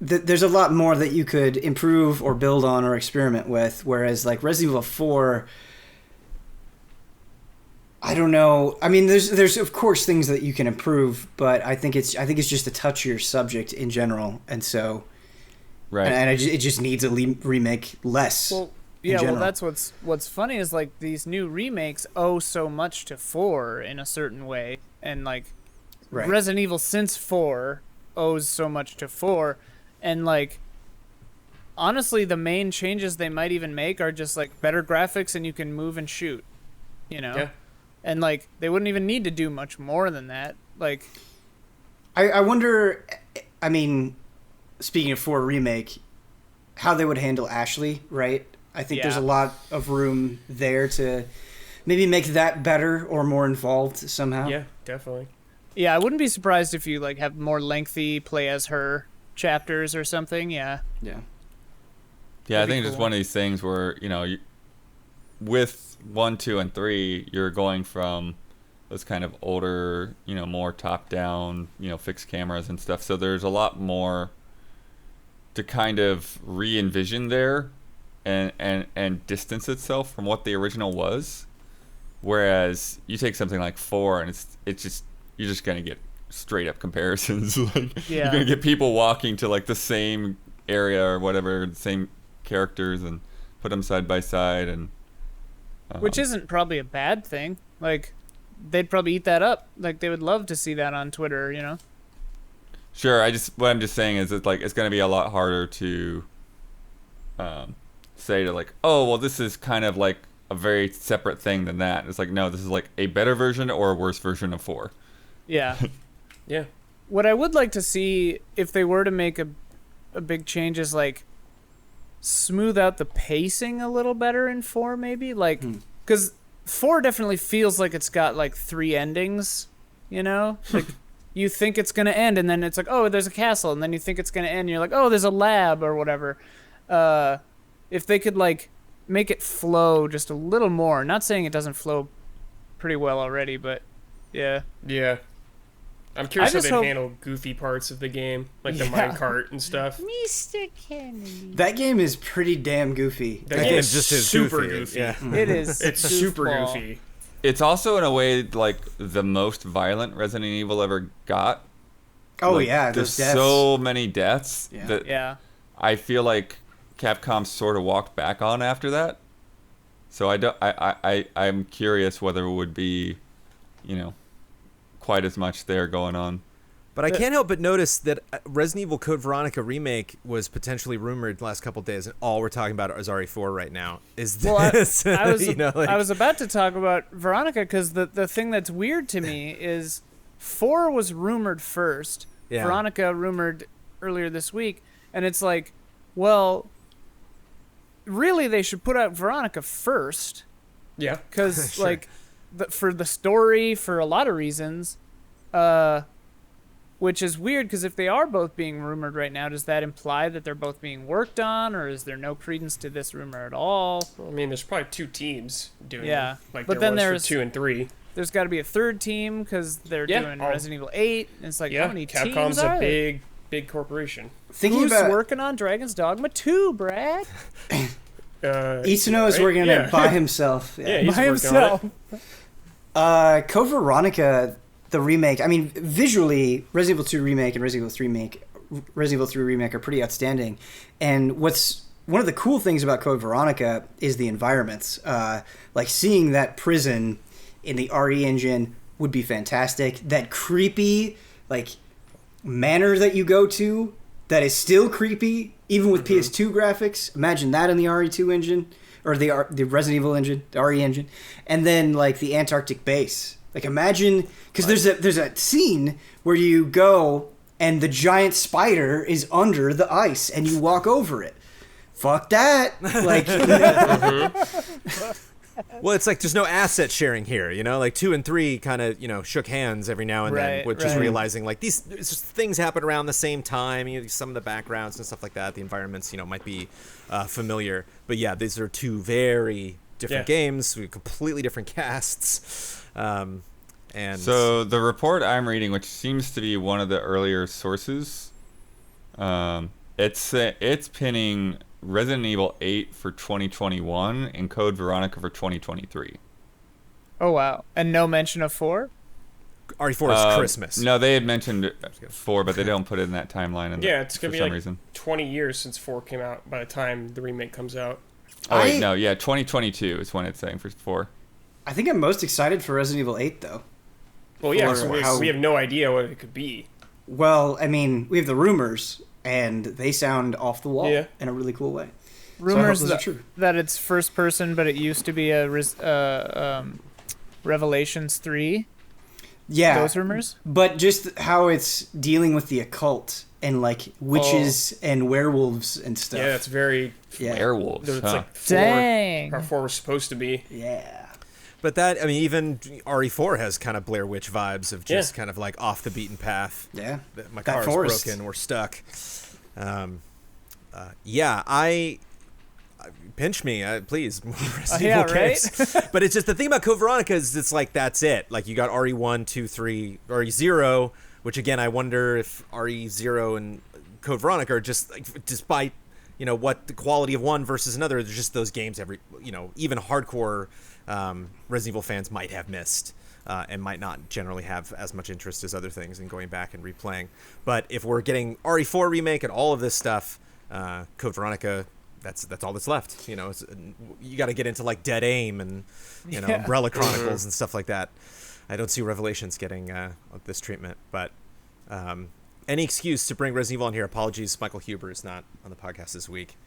there's a lot more that you could improve or build on or experiment with, whereas like Resident Evil 4, I don't know. I mean, there's of course things that you can improve, but I think it's just a touchier subject in general, and so Right. and it just needs a remake less. Well, in yeah, well general. that's what's funny is like these new remakes owe so much to 4 in a certain way, and like Right. Resident Evil since 4 owes so much to 4, and like honestly the main changes they might even make are just like better graphics and you can move and shoot, Yeah. and like they wouldn't even need to do much more than that. Like I wonder. I mean, speaking of 4 remake, how they would handle Ashley, right? I think there's a Yeah. lot of room there to maybe make that better or more involved somehow. Yeah, definitely. yeah, I wouldn't be surprised if you like have more lengthy play as her chapters or something. Yeah. Yeah. Yeah, I That'd be think it's cool. one of these things where, with 1, 2, and 3, you're going from those kind of older, more top-down, fixed cameras and stuff. So there's a lot more to kind of re-envision there and distance itself from what the original was. Whereas you take something like 4 and it's just you're just gonna get straight up comparisons. Like Yeah. you're gonna get people walking to like the same area or whatever, the same characters, and put them side by side, and Which isn't probably a bad thing. Like, they'd probably eat that up. Like, they would love to see that on Twitter. Sure. What I'm just saying is it's going to be a lot harder to say to like, oh, well, this is kind of like a very separate thing than that. It's like, no, this is like a better version or a worse version of 4. Yeah. Yeah. What I would like to see if they were to make a big change is like smooth out the pacing a little better in 4 maybe, like because 4 definitely feels like it's got like 3 endings, like you think it's gonna end and then it's like, oh, there's a castle, and then you think it's gonna end and you're like, oh, there's a lab or whatever. If they could like make it flow just a little more, not saying it doesn't flow pretty well already, but yeah. Yeah. I'm curious I how just they hope- handle goofy parts of the game, like the Yeah. minecart and stuff. Mr. Kennedy. That game is pretty damn goofy. That That game game's is just as super goofy. goofy. Yeah. It is. It's super goofball. goofy. It's also in a way like the most violent Resident Evil ever got. Oh Like, yeah, there's those deaths. so many deaths Yeah. that Yeah. I feel like Capcom sort of walked back on after that. So I'm curious whether it would be, quite as much there going on. But I can't help but notice that Resident Evil Code Veronica Remake was potentially rumored the last couple of days, and all we're talking about is RE4 right now. Is this? Well, I was like, I was about to talk about Veronica because the thing that's weird to me is 4 was rumored first. Yeah. Veronica rumored earlier this week, and it's like, well, really they should put out Veronica first. Yeah. Because Sure. like, for the story, for a lot of reasons, which is weird because if they are both being rumored right now, does that imply that they're both being worked on, or is there no credence to this rumor at all? Well, I mean, there's probably 2 teams doing Yeah. it. Like But there then was there's- for 2 and 3. There's got to be a third team because they're Yeah. doing Oh. Resident Evil 8. And it's like, how many teams Capcom's are a there? big corporation. Thinking Who's about working on Dragon's Dogma 2, Brad? Itsuno is right? working on Yeah. it by himself. Yeah, he's By working on it. himself. Code Veronica, the remake. I mean, visually, Resident Evil 2 remake and Resident Evil 3 remake are pretty outstanding. And what's one of the cool things about Code Veronica is the environments. Like seeing that prison in the RE engine would be fantastic. That creepy, like, manor that you go to that is still creepy, even with PS2 graphics. Imagine that in the RE2 engine, or the Resident Evil engine, the RE engine, and then like the Antarctic base. Like imagine, because there's a scene where you go and the giant spider is under the ice and you walk over it. Fuck that! Like, well, it's like there's no asset sharing here, you know. Like 2 and 3 kind of, you know, shook hands every now and then, Right, with just right. realizing like these it's just things happen around the same time. You know, some of the backgrounds and stuff like that, the environments, you know, might be familiar. But yeah, these are 2 very different games with completely different casts. And So the report I'm reading, which seems to be one of the earlier sources, it's pinning Resident Evil 8 for 2021 and Code Veronica for 2023. Oh, wow. And no mention of 4? RE4 is Christmas. No, they had mentioned 4, but they don't put it in that timeline. It's for gonna be some like reason. 20 years since 4 came out by the time the remake comes out. Oh wait, no, yeah, 2022 is when it's saying for 4. I think I'm most excited for Resident Evil 8 though. Well, yeah, For so how- we have no idea what it could be. Well, I mean, we have the rumors, and they sound off the wall in a really cool way. Rumors so I hope those are true. that it's first person, but it used to be a Revelations 3. Yeah, Those rumors? but just how it's dealing with the occult and like witches and werewolves and stuff. Yeah, it's very. Werewolves, It's huh? like 4, Dang. how 4 was supposed to be. Yeah. But that, I mean, even RE4 has kind of Blair Witch vibes of just kind of like off the beaten path. Yeah. My That car's forest. broken. We're stuck. Yeah, I pinch me, please. Resident yeah, Evil games. But it's just the thing about Code Veronica is it's like that's it. Like you got RE1, 2, 3, RE0, which again I wonder if RE0 and Code Veronica are just like, despite you know what the quality of one versus another, there's just those games even hardcore Resident Evil fans might have missed. And might not generally have as much interest as other things in going back and replaying. But if we're getting RE4 remake and all of this stuff, Code Veronica, that's all that's left. You know, you got to get into like Dead Aim and Umbrella Chronicles and stuff like that. I don't see Revelations getting this treatment, but any excuse to bring Resident Evil on here. Apologies, Michael Huber is not on the podcast this week.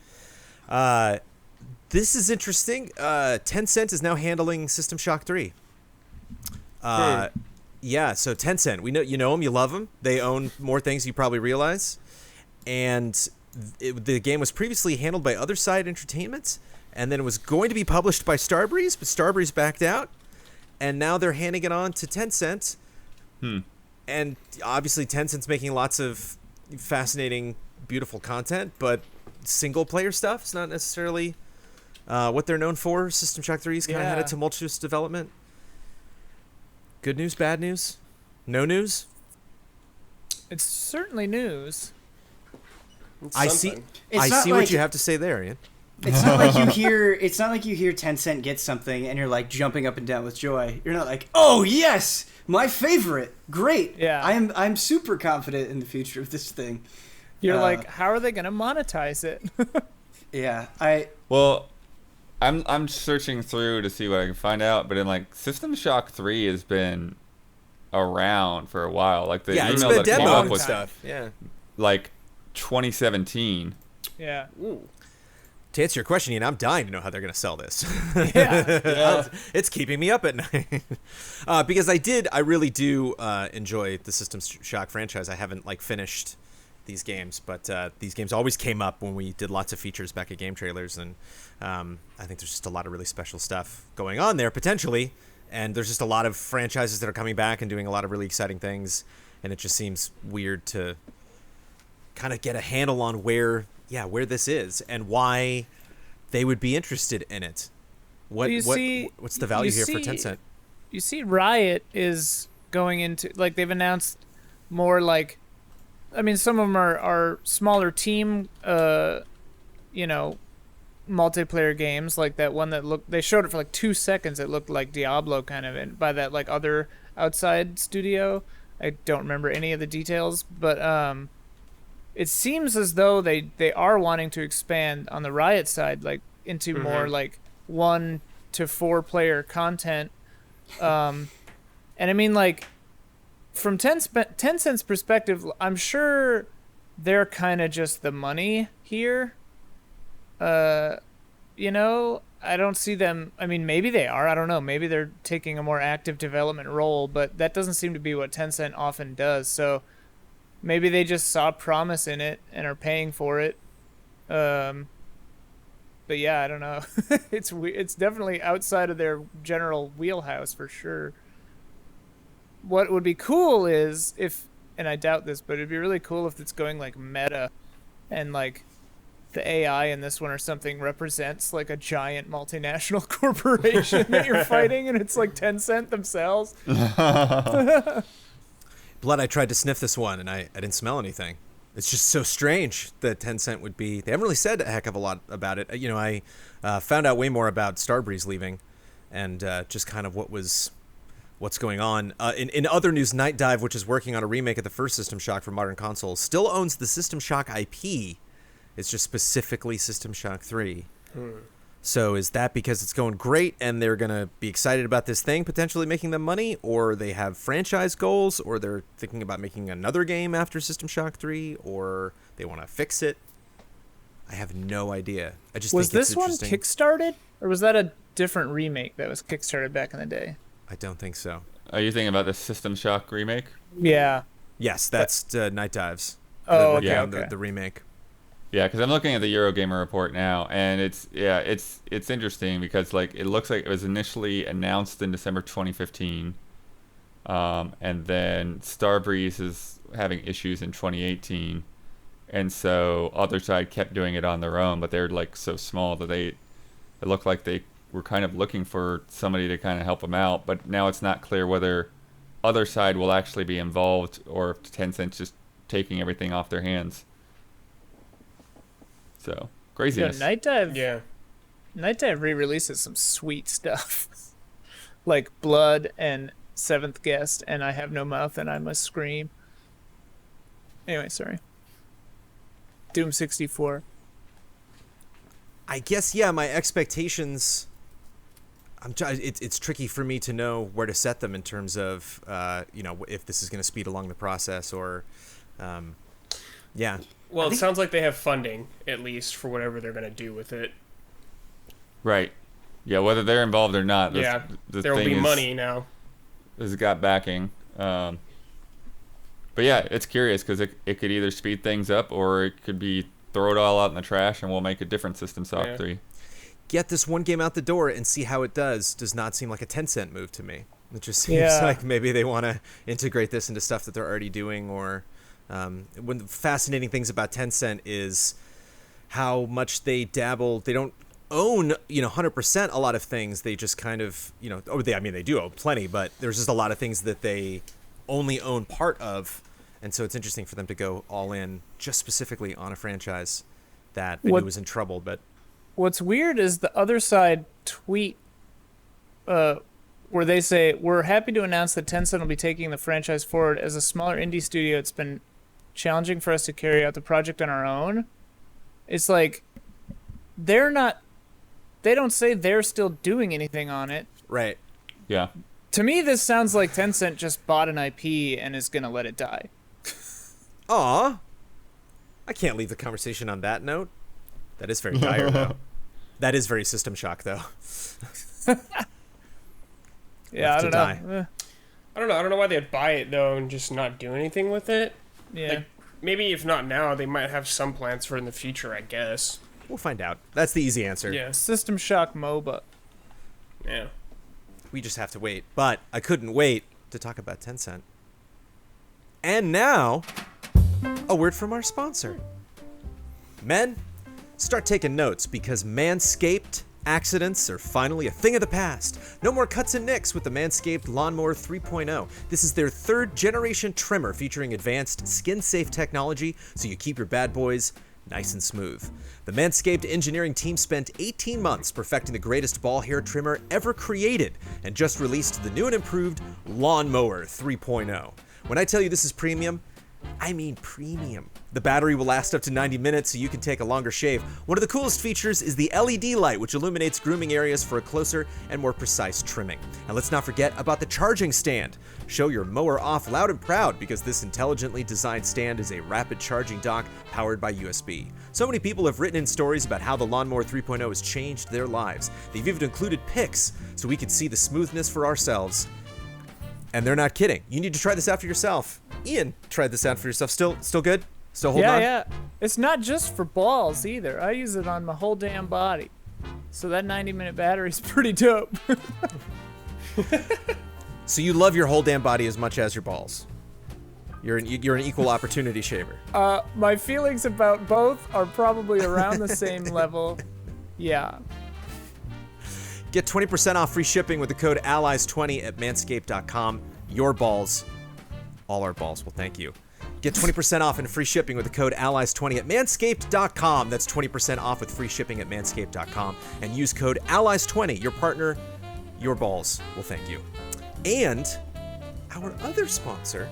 This is interesting. Tencent is now handling System Shock 3. Yeah, so Tencent, you know them, you love them. They own more things you probably realize. And the game was previously handled by Other Side Entertainment, and then it was going to be published by Starbreeze, but Starbreeze backed out. And now they're handing it on to Tencent. And obviously Tencent's making lots of fascinating, beautiful content, but single-player stuff is not necessarily what they're known for. System Shock 3's kind of had a tumultuous development. Good news, bad news? No news? It's certainly news. It's I something. It's I not see like- what you have to say there, Ian. It's not like you hear. It's not like you hear Tencent get something and you're like jumping up and down with joy. You're not like, oh yes, my favorite, great. Yeah. I'm super confident in the future of this thing. You're like, how are they going to monetize it? Yeah, Well, I'm searching through to see what I can find out, but in like System Shock 3 has been around for a while. Like the Yeah, it's email been that came demo up and was stuff. Yeah. like 2017. Yeah. Ooh. To answer your question, Ian, I'm dying to know how they're going to sell this. Yeah. It's keeping me up at night. Because I really do enjoy the System Shock franchise. I haven't finished these games, but these games always came up when we did lots of features back at Game Trailers, and I think there's just a lot of really special stuff going on there potentially, and there's just a lot of franchises that are coming back and doing a lot of really exciting things, and it just seems weird to kind of get a handle on where this is and why they would be interested in it. What's the value here for Tencent? You see, Riot is going into they've announced more some of them are smaller team, multiplayer games, like that one that they showed it for 2 seconds. It looked like Diablo kind of, and by that other outside studio. I don't remember any of the details, but it seems as though they are wanting to expand on the Riot side, into more 1 to 4 player content. And I mean, from Tencent's perspective, I'm sure they're kind of just the money here. I don't see them. I mean, maybe they are. I don't know. Maybe they're taking a more active development role, but that doesn't seem to be what Tencent often does. So maybe they just saw promise in it and are paying for it. But yeah, I don't know. It's definitely outside of their general wheelhouse for sure. What would be cool is and I doubt this, but it'd be really cool if it's going meta, and the AI in this one or something represents a giant multinational corporation that you're fighting, and it's Tencent themselves. Blood, I tried to sniff this one, and I didn't smell anything. It's just so strange that Tencent would be... They haven't really said a heck of a lot about it. I found out way more about Starbreeze leaving, and just kind of what's going on. In other news, Night Dive, which is working on a remake of the first System Shock for modern consoles, still owns the System Shock IP. It's just specifically System Shock 3. So is that because it's going great and they're going to be excited about this thing potentially making them money, or they have franchise goals, or they're thinking about making another game after System Shock 3, or they want to fix it? I have no idea. I just was think it's this one kickstarted, or was that a different remake that was kickstarted back in the day? I don't think so. Are you thinking about the System Shock remake? Yeah. Yes, that's Night Dives. Oh, They're working okay. on the remake. Yeah, because I'm looking at the Eurogamer report now, and it's interesting because it looks like it was initially announced in December 2015, and then Starbreeze is having issues in 2018, and so Other Side kept doing it on their own, but they're so small that it looked like they were kind of looking for somebody to kind of help them out, but now it's not clear whether Other Side will actually be involved or if Tencent's just taking everything off their hands. So craziness. Night Dive. Yeah. Night Dive re-releases some sweet stuff, like Blood and Seventh Guest, and I Have No Mouth and I Must Scream. Anyway, sorry. Doom 64. I guess my expectations. It's tricky for me to know where to set them in terms of if this is going to speed along the process or, yeah. Well, it sounds like they have funding, at least, for whatever they're going to do with it. Right. Yeah, whether they're involved or not. There will thing be is, money now. Has got backing. But yeah, it's curious because it could either speed things up or it could be throw it all out in the trash and we'll make a different System Shock 3. Get this one game out the door and see how it does not seem like a Tencent move to me. It just seems like maybe they want to integrate this into stuff that they're already doing, or one of the fascinating things about Tencent is how much they dabble. They don't own 100% a lot of things. They just kind of they do own plenty, but there's just a lot of things that they only own part of, and so it's interesting for them to go all in just specifically on a franchise that they knew was in trouble. But what's weird is the Other Side tweet where they say, "We're happy to announce that Tencent will be taking the franchise forward. As a smaller indie studio, it's been challenging for us to carry out the project on our own." It's like they don't say they're still doing anything on it. right. Yeah. To me, this sounds like Tencent just bought an IP and is gonna let it die. Aw. I can't leave the conversation on that note. That is very dire, though. That is very System Shock, though. Yeah, I don't know. I don't know why they'd buy it though and just not do anything with it. Yeah. Like, maybe if not now, they might have some plans for it in the future, I guess. We'll find out. That's the easy answer. Yeah. System Shock MOBA. Yeah. We just have to wait. But I couldn't wait to talk about Tencent. And now, a word from our sponsor. Men, start taking notes because Manscaped accidents are finally a thing of the past. No more cuts and nicks with the Manscaped Lawnmower 3.0. This is their third generation trimmer featuring advanced skin-safe technology so you keep your bad boys nice and smooth. The Manscaped engineering team spent 18 months perfecting the greatest ball hair trimmer ever created and just released the new and improved Lawnmower 3.0. When I tell you this is premium, I mean premium. The battery will last up to 90 minutes so you can take a longer shave. One of the coolest features is the LED light, which illuminates grooming areas for a closer and more precise trimming. And let's not forget about the charging stand. Show your mower off loud and proud because this intelligently designed stand is a rapid charging dock powered by USB. So many people have written in stories about how the Lawnmower 3.0 has changed their lives. They've even included pics so we could see the smoothness for ourselves. And they're not kidding. You need to try this out for yourself. Ian tried this out for yourself. Still good? Still holding on? Yeah. It's not just for balls either. I use it on my whole damn body. So that 90-minute battery's pretty dope. So you love your whole damn body as much as your balls. You're an equal opportunity shaver. My feelings about both are probably around the same level. Yeah. Get 20% off free shipping with the code ALLIES20 at manscaped.com. Your balls, all our balls will thank you. Get 20% off and free shipping with the code ALLIES20 at manscaped.com. That's 20% off with free shipping at manscaped.com. And use code ALLIES20. Your partner, your balls will thank you. And our other sponsor,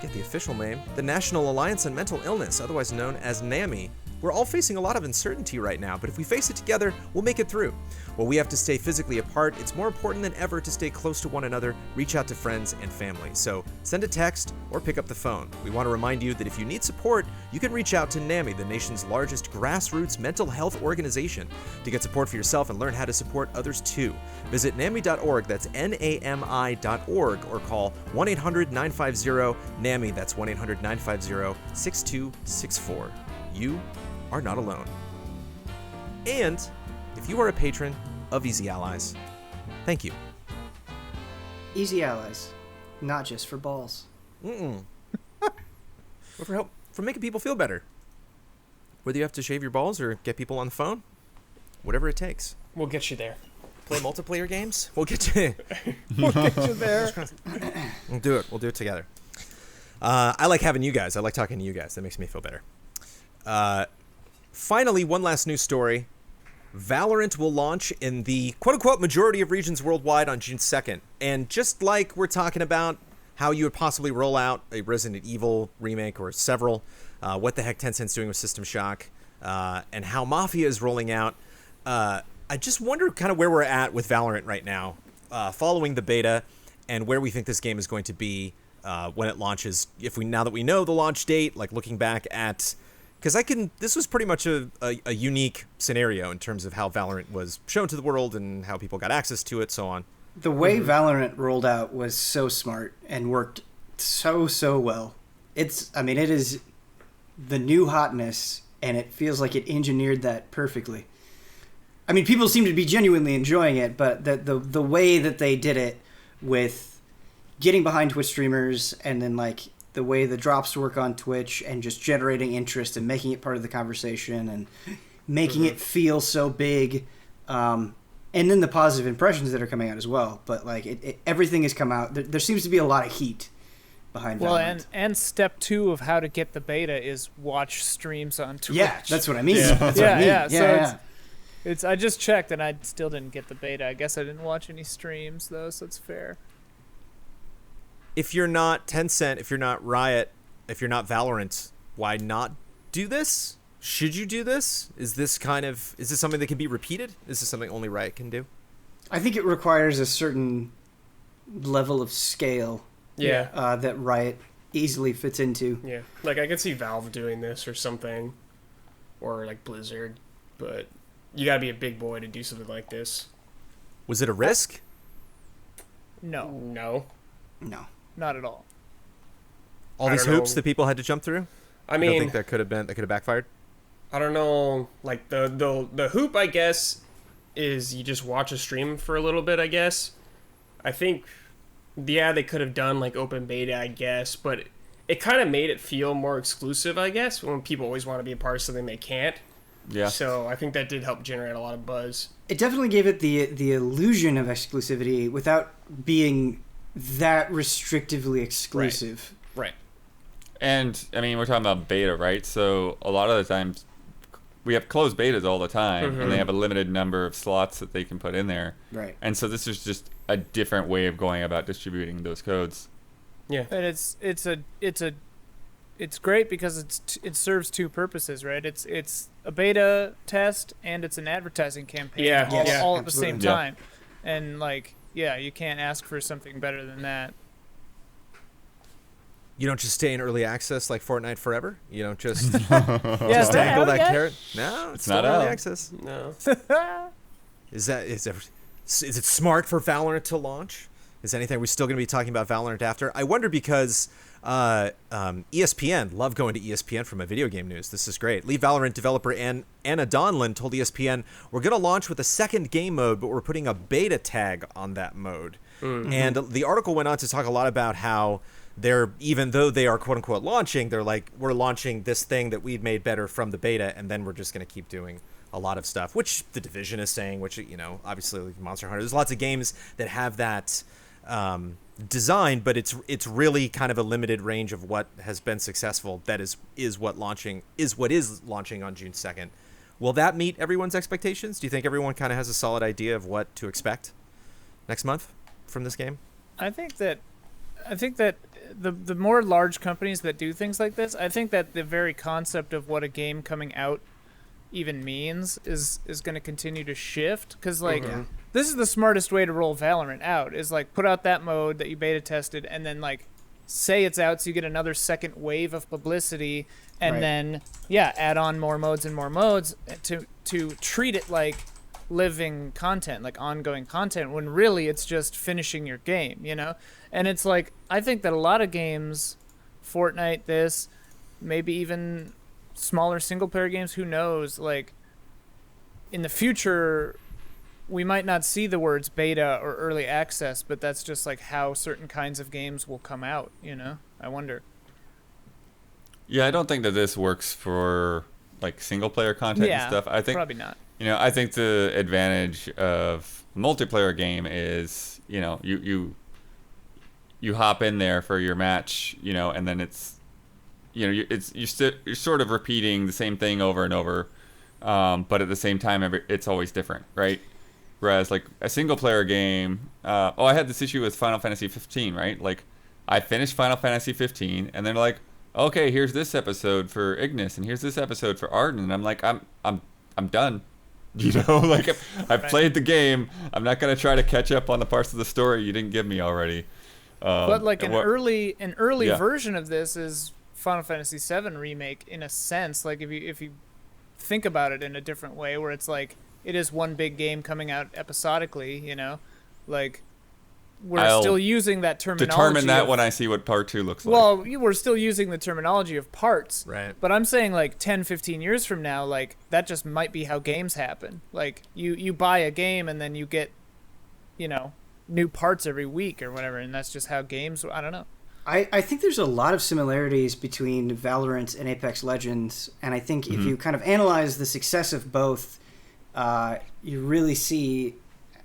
get the official name, the National Alliance on Mental Illness, otherwise known as NAMI. We're all facing a lot of uncertainty right now, but if we face it together, we'll make it through. While we have to stay physically apart, it's more important than ever to stay close to one another, reach out to friends and family. So send a text or pick up the phone. We want to remind you that if you need support, you can reach out to NAMI, the nation's largest grassroots mental health organization, to get support for yourself and learn how to support others too. Visit NAMI.org, that's NAMI.org, or call 1-800-950-NAMI, that's 1-800-950-6264. You are not alone. And if you are a patron of Easy Allies, thank you. Easy Allies, not just for balls. But for help, for making people feel better. Whether you have to shave your balls or get people on the phone, whatever it takes. We'll get you there. Play multiplayer games, we'll get you. We'll get you there. We'll do it. We'll do it together. I like having you guys. I like talking to you guys. That makes me feel better. Finally, one last news story. Valorant will launch in the quote-unquote majority of regions worldwide on June 2nd. And just like we're talking about how you would possibly roll out a Resident Evil remake or several, what the heck Tencent's doing with System Shock, and how Mafia is rolling out, I just wonder kind of where we're at with Valorant right now, following the beta, and where we think this game is going to be when it launches. Now that we know the launch date, like looking back at... Because this was pretty much a unique scenario in terms of how Valorant was shown to the world and how people got access to it, so on. The way Valorant rolled out was so smart and worked so well. It is the new hotness, and it feels like it engineered that perfectly. I mean, people seem to be genuinely enjoying it, but the way that they did it with getting behind Twitch streamers and then like the way the drops work on Twitch and just generating interest and making it part of the conversation and making it feel so big. And then the positive impressions that are coming out as well. But like everything has come out. There seems to be a lot of heat behind Valorant. Well, and step 2 of how to get the beta is watch streams on Twitch. Yeah, that's what I mean. Yeah. That's what I mean. So it's I just checked and I still didn't get the beta. I guess I didn't watch any streams though, so it's fair. If you're not Tencent, if you're not Riot, if you're not Valorant, why not do this? Should you do this? Is this something that can be repeated? Is this something only Riot can do? I think it requires a certain level of scale Yeah. that Riot easily fits into. Yeah. Like, I could see Valve doing this or something. Or, like, Blizzard. But you gotta be a big boy to do something like this. Was it a risk? No, No. No. not at all. All I these don't hoops know. that people had to jump through? I I don't mean, think that could have backfired. I don't know. Like, the hoop, I guess, is you just watch a stream for a little bit, I guess. I think, yeah, they could have done, like, open beta, I guess, but it kind of made it feel more exclusive, I guess, when people always want to be a part of something they can't. Yeah. So I think that did help generate a lot of buzz. It definitely gave it the illusion of exclusivity without being that restrictively exclusive. Right. And I mean, we're talking about beta, right? So a lot of the times we have closed betas all the time, and they have a limited number of slots that they can put in there. Right. And so this is just a different way of going about distributing those codes. Yeah. And it's great because it serves two purposes, right? It's a beta test and it's an advertising campaign, Yeah, all, yeah, all at the absolutely. same Yeah. time. And like, yeah, you can't ask for something better than that. You don't just stay in early access like Fortnite forever? You don't just Yeah, just is that dangle out that yet? carrot? No, it's not still early out. access. No. Is it smart for Valorant to launch? Is anything we're still going to be talking about Valorant after? I wonder because ESPN, love going to ESPN for my video game news. This is great. Lead Valorant developer Anna Donlan told ESPN, "We're going to launch with a second game mode, but we're putting a beta tag on that mode." And the article went on to talk a lot about how even though they are quote unquote launching, they're like, we're launching this thing that we've made better from the beta, and then we're just going to keep doing a lot of stuff, which The Division is saying, which, you know, obviously like Monster Hunter. There's lots of games that have that design, but it's really kind of a limited range of what has been successful. That is what is launching on June 2nd. Will that meet everyone's expectations? Do you think everyone kind of has a solid idea of what to expect next month from this game? I think that the more large companies that do things like this, I think that the very concept of what a game coming out even means is going to continue to shift, because like this is the smartest way to roll Valorant out, is like put out that mode that you beta tested and then like say it's out so you get another second wave of publicity, and Right. then add on more modes and more modes to treat it like living content, like ongoing content, when really it's just finishing your game, you know? And it's like, I think that a lot of games, Fortnite, this, maybe even smaller single player games, who knows, like in the future we might not see the words beta or early access, but that's just like how certain kinds of games will come out, you know? I wonder. Yeah, I don't think that this works for like single player content and stuff. I think probably not. You know, I think the advantage of a multiplayer game is, you know, you hop in there for your match, you know, and then it's, you know, you're sort of repeating the same thing over and over, but at the same time, it's always different, right? Whereas like a single player game, I had this issue with Final Fantasy 15, right? Like I finished Final Fantasy 15, and they're like, okay, here's this episode for Ignis, and here's this episode for Arden, and I'm like, I'm done. You know, like I've played the game. I'm not gonna try to catch up on the parts of the story you didn't give me already. But like an early Yeah. version of this is Final Fantasy VII Remake, in a sense. Like if you think about it in a different way, where it's like it is one big game coming out episodically, you know, like we're still using that terminology. Determine that when I see what part 2 looks like. Well, we're still using the terminology of parts. Right. But I'm saying like 10, 15 years from now, like that just might be how games happen. Like you buy a game and then you get, you know, new parts every week or whatever, and that's just how games, I don't know. I think there's a lot of similarities between Valorant and Apex Legends, and I think if you kind of analyze the success of both, you really see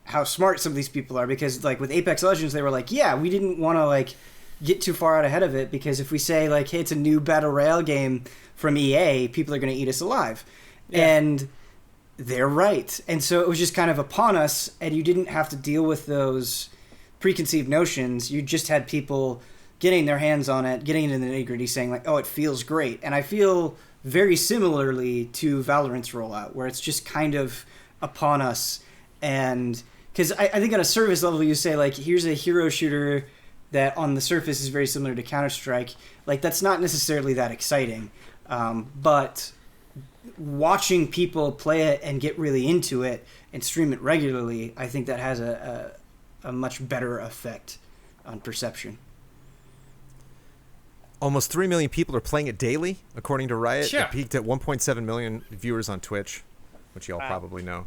how smart some of these people are, because like with Apex Legends, they were like, yeah, we didn't want to like get too far out ahead of it, because if we say like, hey, it's a new battle royale game from EA, people are going to eat us alive. Yeah. And they're right. And so it was just kind of upon us, and you didn't have to deal with those preconceived notions. You just had people getting their hands on it, getting into the nitty-gritty, saying like, oh, it feels great. And I feel very similarly to Valorant's rollout, where it's just kind of upon us, and because I think on a surface level you say like, here's a hero shooter that on the surface is very similar to Counter-Strike. Like, that's not necessarily that exciting, but watching people play it and get really into it and stream it regularly, I think that has a much better effect on perception. Almost 3 million people are playing it daily, according to Riot. Yeah. It peaked at 1.7 million viewers on Twitch, which you all probably know.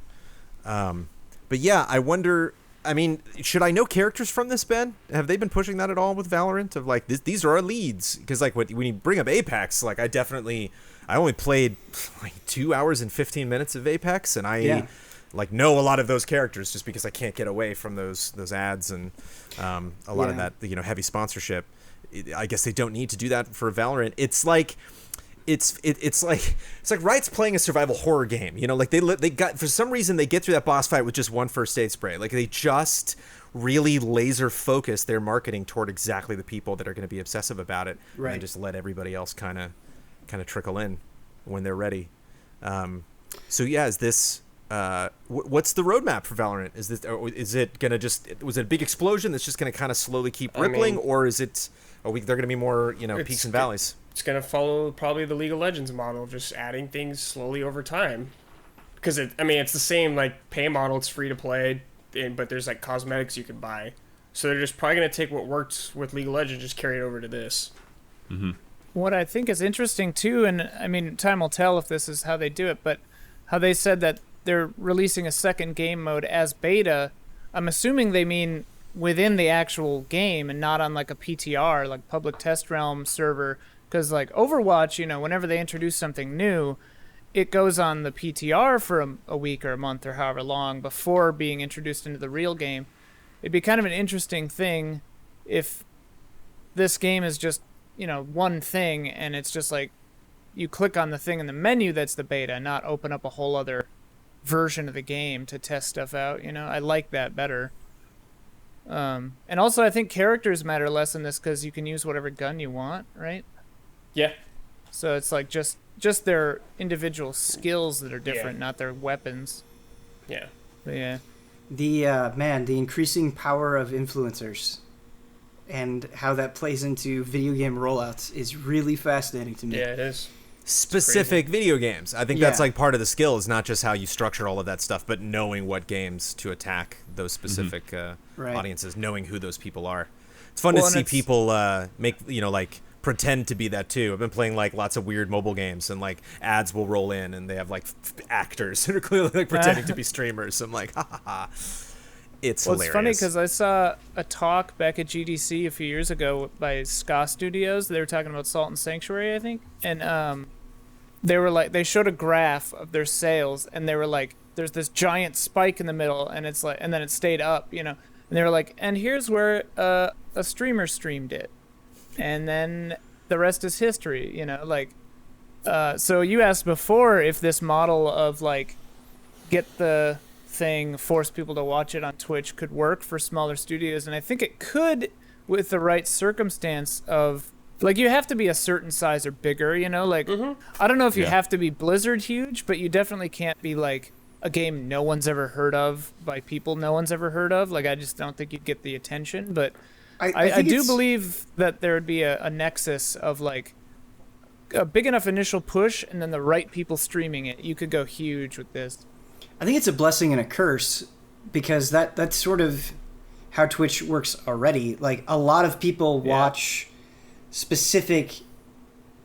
But yeah, I wonder, I mean, should I know characters from this, Ben? Have they been pushing that at all with Valorant? Of like, these are our leads? Because like when you bring up Apex, like I only played like 2 hours and 15 minutes of Apex, and I like know a lot of those characters just because I can't get away from those ads and a lot of that, you know, heavy sponsorship. I guess they don't need to do that for Valorant. It's like Riot's playing a survival horror game. You know, like they got, for some reason they get through that boss fight with just one first aid spray. Like they just really laser focus their marketing toward exactly the people that are going to be obsessive about it, right, and just let everybody else kind of trickle in when they're ready. So yeah, is this what's the roadmap for Valorant? Is it gonna was it a big explosion that's just gonna kind of slowly keep rippling, or is it? They're gonna be more, you know, peaks and valleys. It's gonna follow probably the League of Legends model, just adding things slowly over time. Because it's the same like pay model. It's free to play, but there's like cosmetics you can buy. So they're just probably gonna take what worked with League of Legends, just carry it over to this. Mm-hmm. What I think is interesting too, and I mean, time will tell if this is how they do it, but how they said that they're releasing a second game mode as beta. I'm assuming they mean within the actual game and not on like a PTR, like public test realm server. Because like Overwatch, you know, whenever they introduce something new, it goes on the PTR for a week or a month or however long before being introduced into the real game. It'd be kind of an interesting thing if this game is just, you know, one thing and it's just like you click on the thing in the menu that's the beta, not open up a whole other version of the game to test stuff out. You know, I like that better. And also I think characters matter less in this because you can use whatever gun you want, right? Yeah. So it's like just their individual skills that are different, not their weapons. Yeah. But yeah. The increasing power of influencers and how that plays into video game rollouts is really fascinating to me. Yeah, it is. Specific video games. I think that's like part of the skill, is not just how you structure all of that stuff, but knowing what games to attack those specific audiences, knowing who those people are. It's fun to see people make, you know, like pretend to be that too. I've been playing like lots of weird mobile games, and like ads will roll in and they have like actors that are clearly like pretending to be streamers. I'm like, ha ha ha. It's hilarious. It's funny because I saw a talk back at GDC a few years ago by Ska Studios. They were talking about Salt and Sanctuary, I think, and they were like, they showed a graph of their sales, and they were like, there's this giant spike in the middle, and it's like, and then it stayed up, you know, and they were like, and here's where a streamer streamed it, and then the rest is history, you know, like, so you asked before if this model of like get the thing, force people to watch it on Twitch could work for smaller studios, and I think it could with the right circumstance of, like, you have to be a certain size or bigger, you know, like, I don't know if you have to be Blizzard huge, but you definitely can't be like a game no one's ever heard of by people no one's ever heard of. Like, I just don't think you'd get the attention, but I do believe that there would be a nexus of like a big enough initial push and then the right people streaming it. You could go huge with this. I think it's a blessing and a curse, because that's sort of how Twitch works already. Like, a lot of people watch specific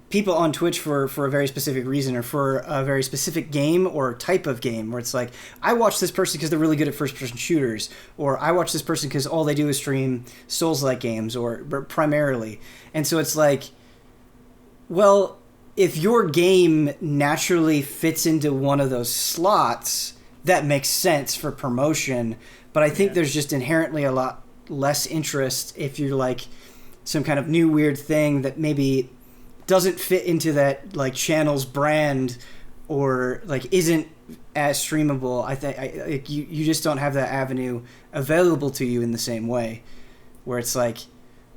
people on Twitch for a very specific reason, or for a very specific game or type of game, where it's like, I watch this person because they're really good at first-person shooters, or I watch this person because all they do is stream Souls-like games, or primarily. And so it's like, well, if your game naturally fits into one of those slots, that makes sense for promotion. But I think there's just inherently a lot less interest if you're like some kind of new weird thing that maybe doesn't fit into that like channel's brand, or like isn't as streamable. I think you just don't have that avenue available to you in the same way, where it's like,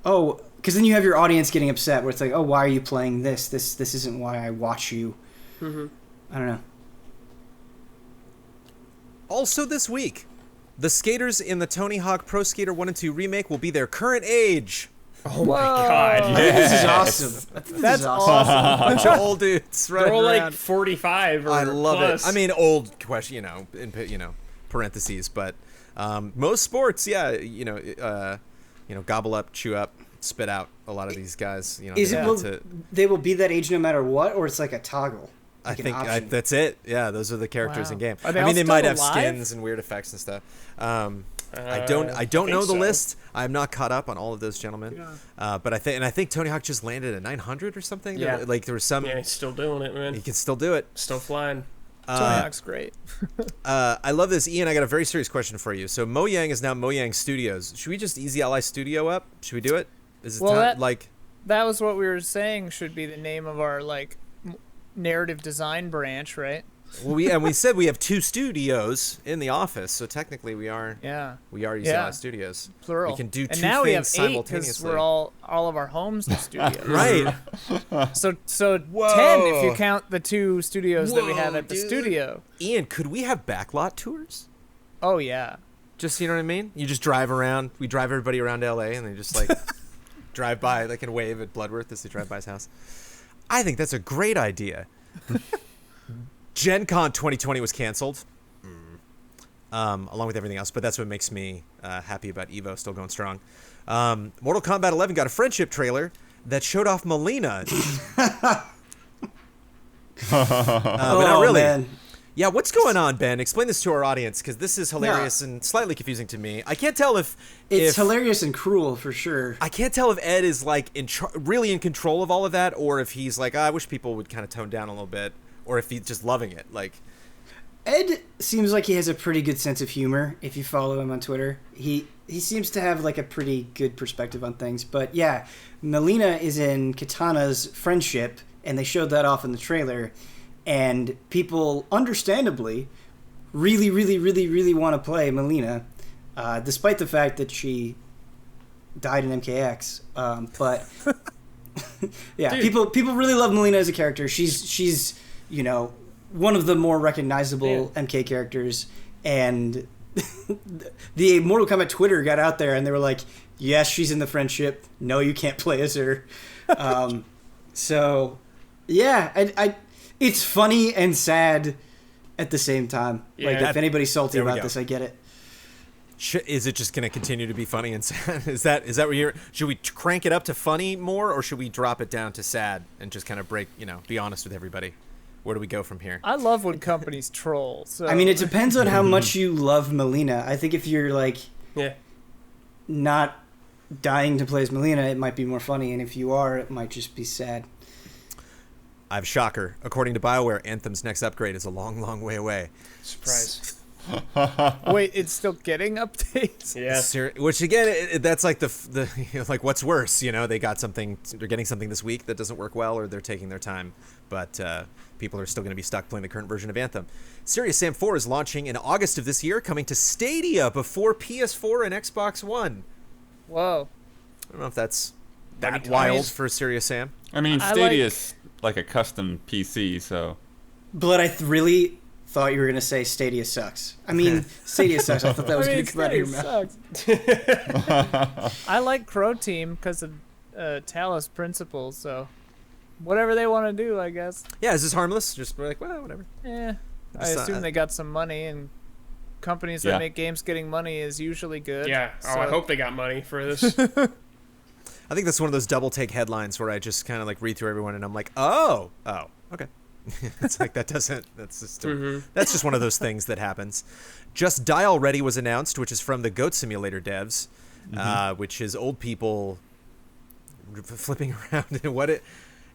oh, because then you have your audience getting upset, where it's like, oh, why are you playing this? This isn't why I watch you. I don't know. Also this week, The skaters in the Tony Hawk Pro Skater 1 and 2 remake will be their current age. Oh my god. I think this is awesome. I think this That's is awesome. Bunch of old dudes They're running all around. like 45 or I love plus. it. I mean, old question, in parentheses, but most sports, gobble up, chew up, spit out. A lot of these guys, Is they it? want Will, to- they will be that age no matter what, or it's like a toggle. I Like an think option? that's it. Yeah, those are the characters Wow. in game. Are they I all mean, they still might have alive? skins and weird effects and stuff. I I don't think know the so. list. I'm not caught up on all of those gentlemen. But I think Tony Hawk just landed at 900 or something. Yeah. Like there was some. Yeah, he's still doing it, man. He can still do it. Still flying. Tony Hawk's great. I love this, Ian. I got a very serious question for you. So Mojang is now Mojang Studios. Should we just Easy Ally Studio up? Should we do it? Is it Well, time, That was what we were saying should be the name of our narrative design branch, right? Well, we said we have 2 studios in the office, so technically we are Yeah, Easy Ally Studios. plural. We can do 2 and now we have things 8 because simultaneously. we're all of our homes are studios. Right. So Whoa. 10 if you count the 2 studios that we have Whoa, at the dude. studio. Ian, could we have backlot tours? Oh yeah. Just, you know what I mean? You just drive around. We drive everybody around LA and they just drive by, they can wave at Bloodworth as they drive by his house. I think that's a great idea. Gen Con 2020 was canceled, along with everything else, but that's what makes me happy about EVO still going strong. Mortal Kombat 11 got a friendship trailer that showed off Melina. But not really. Man. Yeah, what's going on, Ben? Explain this to our audience, because this is hilarious and slightly confusing to me. I can't tell if It's hilarious and cruel for sure. I can't tell if Ed is really in control of all of that, or if he's like, I wish people would kind of tone down a little bit, or if he's just loving it. Ed seems like he has a pretty good sense of humor. If you follow him on Twitter, he seems to have a pretty good perspective on things. But yeah, Melina is in Katana's friendship, and they showed that off in the trailer. And people, understandably, really, really, really, really want to play Melina, despite the fact that she died in MKX. But yeah, Dude. people really love Melina as a character. She's one of the more recognizable MK characters, and the Mortal Kombat Twitter got out there and they were like, yes, she's in the friendship, no, you can't play as her. So yeah, I it's funny and sad at the same time. Yeah. If anybody's salty There we about go. this, I get it. is it just going to continue to be funny and sad? Is that what you're? Should we crank it up to funny more, or should we drop it down to sad and just kind of be honest with everybody? Where do we go from here? I love when companies troll. So I mean, it depends on how much you love Melina. I think if you're Yeah. not dying to play as Melina, it might be more funny, and if you are, it might just be sad. I have a shocker. According to BioWare, Anthem's next upgrade is a long, long way away. Surprise. Wait, it's still getting updates? Yeah. Which again, that's like the what's worse? They got something. They're getting something this week that doesn't work well, or they're taking their time. But people are still going to be stuck playing the current version of Anthem. Serious Sam 4 is launching in August of this year, coming to Stadia before PS4 and Xbox One. Whoa. I don't know if that's Many that wild times. for Serious Sam. I mean, I Stadia's like a custom PC, so But I really thought you were going to say Stadia sucks. I mean, Stadia sucks. I thought that was going to come out of your mouth. Sucks. I like Crow Team because of Talos principles, so whatever they want to do, I guess. Yeah, is this harmless? Just well, whatever. I Just, assume they got some money, and companies that Yeah. make games getting money is usually good. Yeah. Oh, I so- hope they got money for this. I think that's one of those double take headlines where I just kind of read through everyone and I'm like, oh, okay. It's like that's just one of those things that happens. Just Dial Ready was announced, which is from the Goat Simulator devs, which is old people flipping around and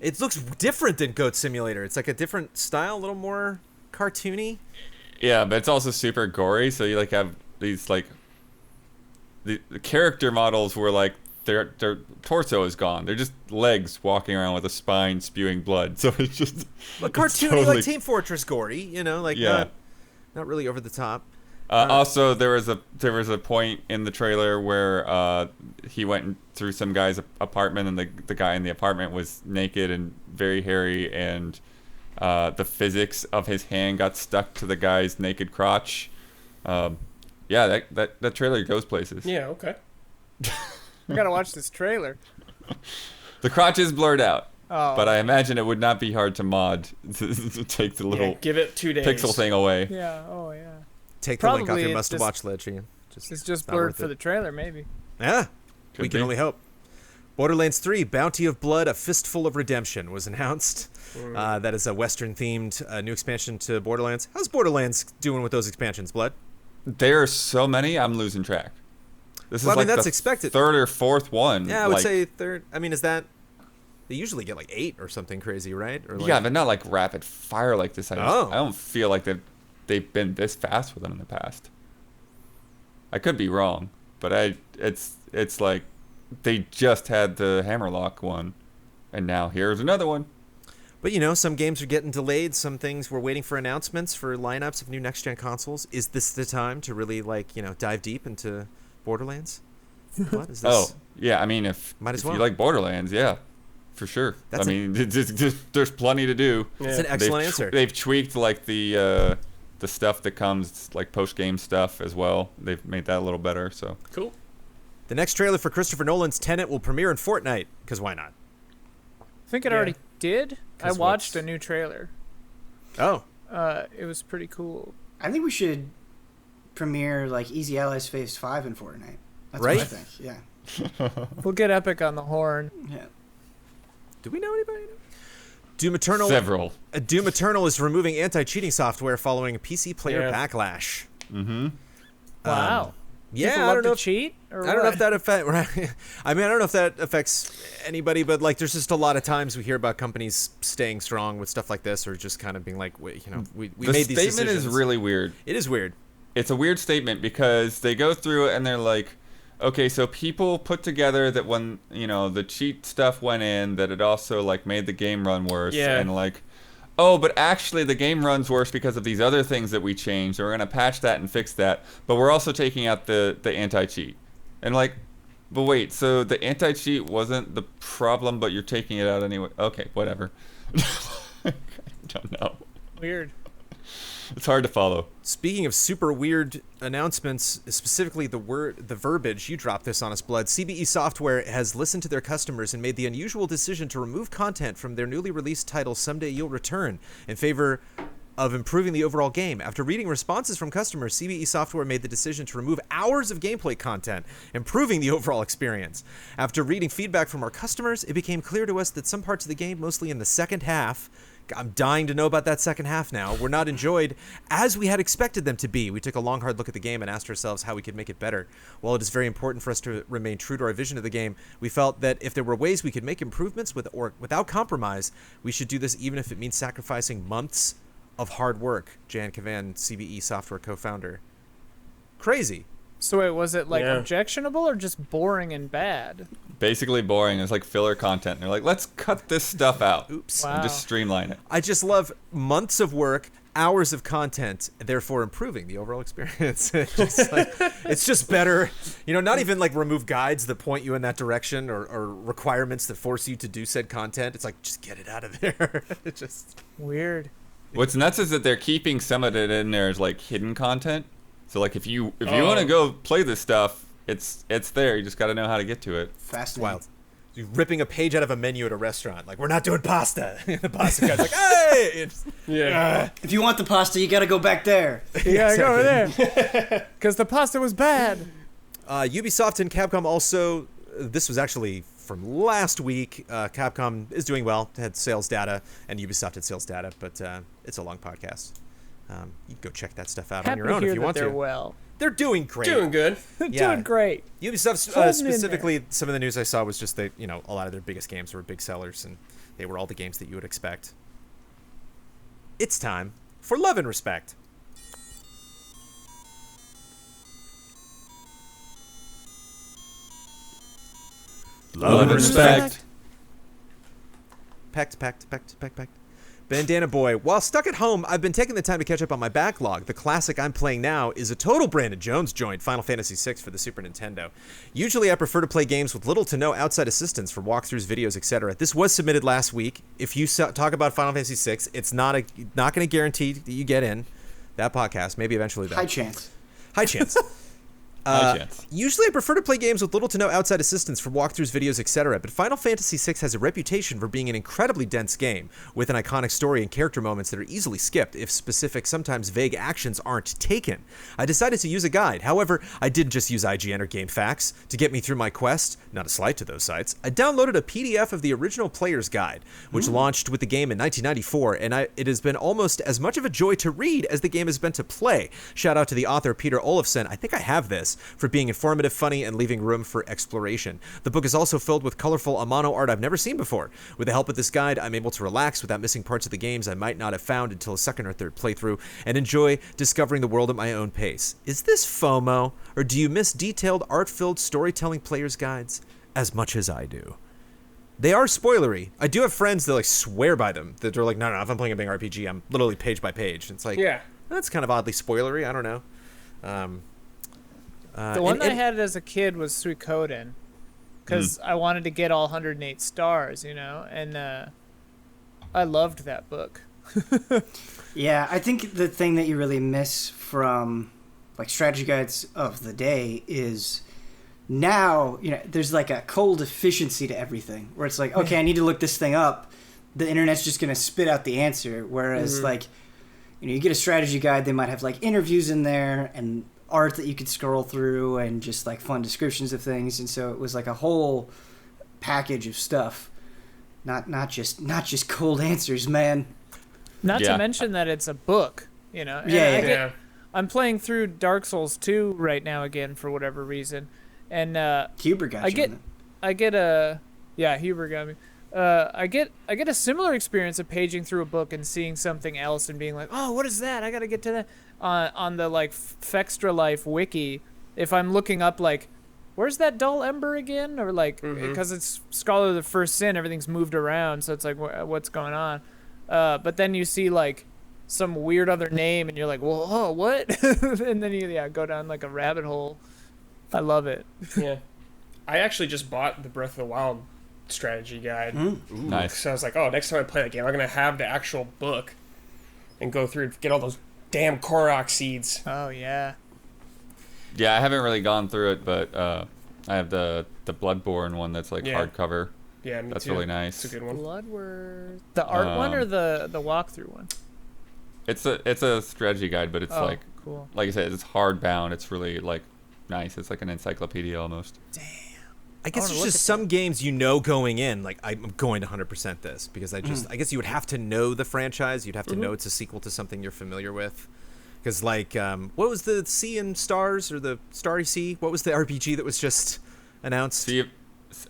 it looks different than Goat Simulator. It's like a different style, a little more cartoony. yeah, but it's also super gory. So you have these the character models where their torso is gone. They're just legs walking around with a spine spewing blood. So it's just But it's cartoony, totally- like Team Fortress gory, Yeah. not really over the top. Also, there was a point in the trailer where he went through some guy's apartment, and the guy in the apartment was naked and very hairy, and the physics of his hand got stuck to the guy's naked crotch. Yeah, that trailer goes places. Yeah, okay. I gotta watch this trailer. The crotch is blurred out, Oh, but I imagine it would not be hard to mod to take the Yeah, little give it 2 days. pixel thing away. yeah. Oh, yeah. Take the link off Probably your it's must-watch list, Ian. It's It's just not blurred worth for it. the trailer, maybe. Yeah, Could we can be. only hope. Borderlands 3, Bounty of Blood, A Fistful of Redemption was announced. That is a Western-themed new expansion to Borderlands. How's Borderlands doing with those expansions, Blood? There are so many, I'm losing track. This Well, is I mean, like that's the expected. third or fourth one. Yeah, I would like- say third. I mean, is that... They usually get like 8 or something crazy, right? Or like, Yeah, but not like rapid fire like this. I Oh. don't feel like they've been this fast with them in the past. I could be wrong, but it's like they just had the Hammerlock one, and now here's another one. But, some games are getting delayed. Some things we're waiting for announcements for lineups of new next-gen consoles. Is this the time to really, dive deep into Borderlands? What is this? Oh, yeah. I mean, if Might as if well. you like Borderlands, yeah, for sure. That's I mean, there's plenty to do. That's an excellent answer. They've tweaked like the stuff that comes like post-game stuff as well. They've made that a little better. So Cool. The next trailer for Christopher Nolan's Tenet will premiere in Fortnite, because why not? I think it Yeah. already did. I 'Cause watched what's- a new trailer. Oh, It was pretty cool. I think we should premiere like Easy Allies Phase 5 in Fortnite. That's Right? what I think. Yeah. We'll get Epic on the horn. Yeah. do we know anybody? Doom Eternal. several. Doom Eternal is removing anti-cheating software following a PC player Yeah. backlash. Mm-hmm. Wow. Yeah, People I love don't know. to If, cheat. Or I don't know what? if that affect. I mean, I don't know if that affects anybody, but there's just a lot of times we hear about companies staying strong with stuff like this, or just kind of being like, we The made these statement decisions. is really weird. It is weird. It's a weird statement because they go through it and they're like, okay, so people put together that when the cheat stuff went in, that it also like made the game run worse, Yeah. and like, oh, but actually the game runs worse because of these other things that we changed. So we're gonna patch that and fix that, but we're also taking out the anti-cheat, and like, but wait, so the anti-cheat wasn't the problem, but you're taking it out anyway. Okay, whatever. I don't know. Weird. It's hard to follow. Speaking of super weird announcements, specifically the verbiage, you dropped this on us, Blood. CBE Software has listened to their customers and made the unusual decision to remove content from their newly released title Someday You'll Return in favor of improving the overall game. After reading responses from customers, CBE Software made the decision to remove hours of gameplay content, improving the overall experience. After reading feedback from our customers, it became clear to us that some parts of the game, mostly in the second half, I'm dying to know about that second half now, were not enjoyed as we had expected them to be. We took a long, hard look at the game and asked ourselves how we could make it better. While it is very important for us to remain true to our vision of the game, we felt that if there were ways we could make improvements without compromise, we should do this even if it means sacrificing months of hard work. Jan Kavan, CBE Software co-founder. Crazy. So wait, was it like Yeah. objectionable or just boring and bad? Basically boring. It's like filler content. And they're like, let's cut this stuff out. Oops. Wow. And just streamline it. I just love months of work, hours of content, therefore improving the overall experience. It's just better. Not even like remove guides that point you in that direction or requirements that force you to do said content. It's like, just get it out of there. It's just... Weird. What's nuts is that they're keeping some of it in there as like hidden content. So like if you Oh. want to go play this stuff, it's there. You just got to know how to get to it. Fascinating. wild. You're ripping a page out of a menu at a restaurant. Like, we're not doing pasta. The pasta guy's like, hey! It's, Yeah. If you want the pasta, you gotta go back there. You gotta go over there. Because the pasta was bad. Ubisoft and Capcom also, this was actually from last week. Capcom is doing well, had sales data, and Ubisoft had sales data, but it's a long podcast. You can go check that stuff out Happy on your own to hear if you that want they're to. well. They're doing great. Doing good. Yeah. Doing great. Ubisoft Holding in specifically, some of the news I saw was just that, a lot of their biggest games were big sellers, and they were all the games that you would expect. It's time for Love and Respect. Love and respect. Pecked. Bandana Boy. While stuck at home, I've been taking the time to catch up on my backlog. The classic I'm playing now is a total Brandon Jones joint, Final Fantasy VI for the Super Nintendo. Usually I prefer to play games with little to no outside assistance for walkthroughs, videos, etc. This was submitted last week. If you talk about Final Fantasy VI, it's not going to guarantee that you get in that podcast. Maybe eventually, though. High chance. High chance. High chance. Usually I prefer to play games with little to no outside assistance from walkthroughs, videos, etc., but Final Fantasy VI has a reputation for being an incredibly dense game, with an iconic story and character moments that are easily skipped if specific, sometimes vague actions aren't taken. I decided to use a guide. However, I didn't just use IGN or GameFAQs to get me through my quest, not a slight to those sites. I downloaded a PDF of the original player's guide, which launched with the game in 1994, and it has been almost as much of a joy to read as the game has been to play. Shout out to the author Peter Olafsson, I think I have this, for being informative, funny, and leaving room for exploration. The book is also filled with colorful Amano art I've never seen before. With the help of this guide, I'm able to relax without missing parts of the games I might not have found until a second or third playthrough, and enjoy discovering the world at my own pace. Is this FOMO, or do you miss detailed, art-filled storytelling player's guides as much as I do? They are spoilery. I do have friends that like swear by them, that they're like, no, if I'm playing a big RPG, I'm literally page by page. It's like, Yeah. that's kind of oddly spoilery. I don't know. The one I had as a kid was Suikoden, because I wanted to get all 108 stars, and I loved that book. Yeah, I think the thing that you really miss from like strategy guides of the day is now, there's like a cold efficiency to everything where it's like, okay, I need to look this thing up. The internet's just going to spit out the answer. Whereas like, you get a strategy guide, they might have like interviews in there and art that you could scroll through and just like fun descriptions of things. And so it was like a whole package of stuff. Not just cold answers, man. Not Yeah. to mention that it's a book, And Yeah. I'm playing through Dark Souls 2 right now again for whatever reason. And Huber got you Huber got me. I get a similar experience of paging through a book and seeing something else and being like, oh, what is that? I gotta get to that. On the like Fextra Life wiki, if I'm looking up like, where's that dull ember again? Or like, because it's Scholar of the First Sin, everything's moved around, so it's like, what's going on? But then you see like some weird other name, and you're like, well, oh, what? And then you go down like a rabbit hole. I love it. Yeah. I actually just bought the Breath of the Wild strategy guide. Nice. So I was like, oh, next time I play that game, I'm going to have the actual book and go through and get all those damn Korok seeds. Oh, yeah. Yeah, I haven't really gone through it, but I have the Bloodborne one that's like Yeah. hardcover. Yeah, me That's too. really nice. It's a good one. Bloodworth. The art one or the walkthrough one? It's a strategy guide, but it's like cool. I said, it's hardbound. It's really like nice. It's like an encyclopedia almost. I guess wanna there's look just at some games going in, like, I'm going to 100% this, because I guess you would have to know the franchise. You'd have to know it's a sequel to something you're familiar with. Because, like, what was the Sea and Stars, or the Starry Sea? What was the RPG that was just announced?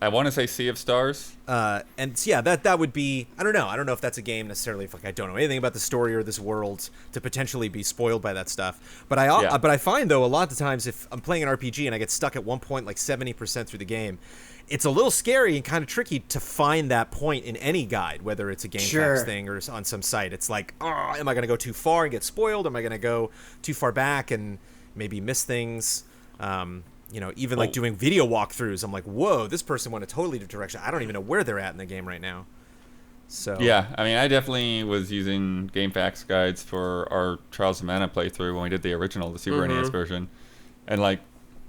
I want to say Sea of Stars. And yeah, that would be, I don't know if that's a game necessarily, if like I don't know anything about the story or this world to potentially be spoiled by that stuff. But I find though a lot of the times if I'm playing an RPG and I get stuck at one point like 70% through the game, it's a little scary and kind of tricky to find that point in any guide, whether it's a GameFAQs thing or on some site. It's like, am I going to go too far and get spoiled? Am I going to go too far back and maybe miss things? Even like doing video walkthroughs, I'm like, whoa, this person went a totally different direction. I don't even know where they're at in the game right now. So Yeah, I mean, I definitely was using GameFAQs guides for our Trials of Mana playthrough when we did the original, the Super NES version. And like,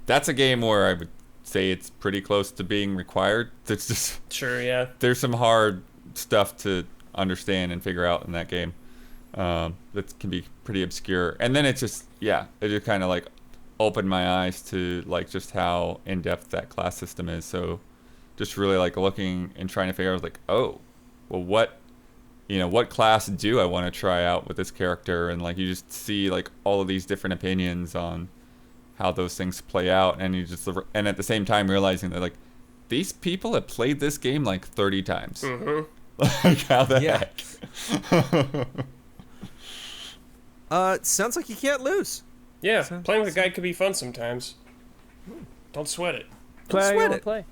that's a game where I would say it's pretty close to being required. It's just Sure, yeah. there's some hard stuff to understand and figure out in that game that can be pretty obscure. And then it just kind of like opened my eyes to like just how in-depth that class system is. So just really like looking and trying to figure out like, oh, well, what class do I want to try out with this character? And like you just see like all of these different opinions on how those things play out, and and at the same time realizing that like these people have played this game like 30 times. Like how the heck? Sounds like you can't lose. Yeah, playing with a guide could be fun sometimes. Don't sweat it. Play.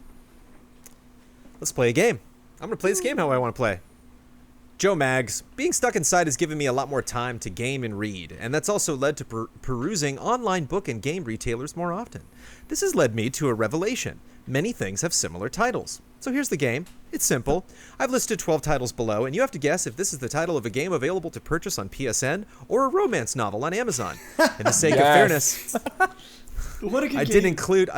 Let's play a game. I'm going to play this game how I want to play. Joe Mags, being stuck inside has given me a lot more time to game and read, and that's also led to perusing online book and game retailers more often. This has led me to a revelation. Many things have similar titles. So here's the game. It's simple. I've listed 12 titles below, and you have to guess if this is the title of a game available to purchase on PSN or a romance novel on Amazon. In the sake of fairness... What a good I game.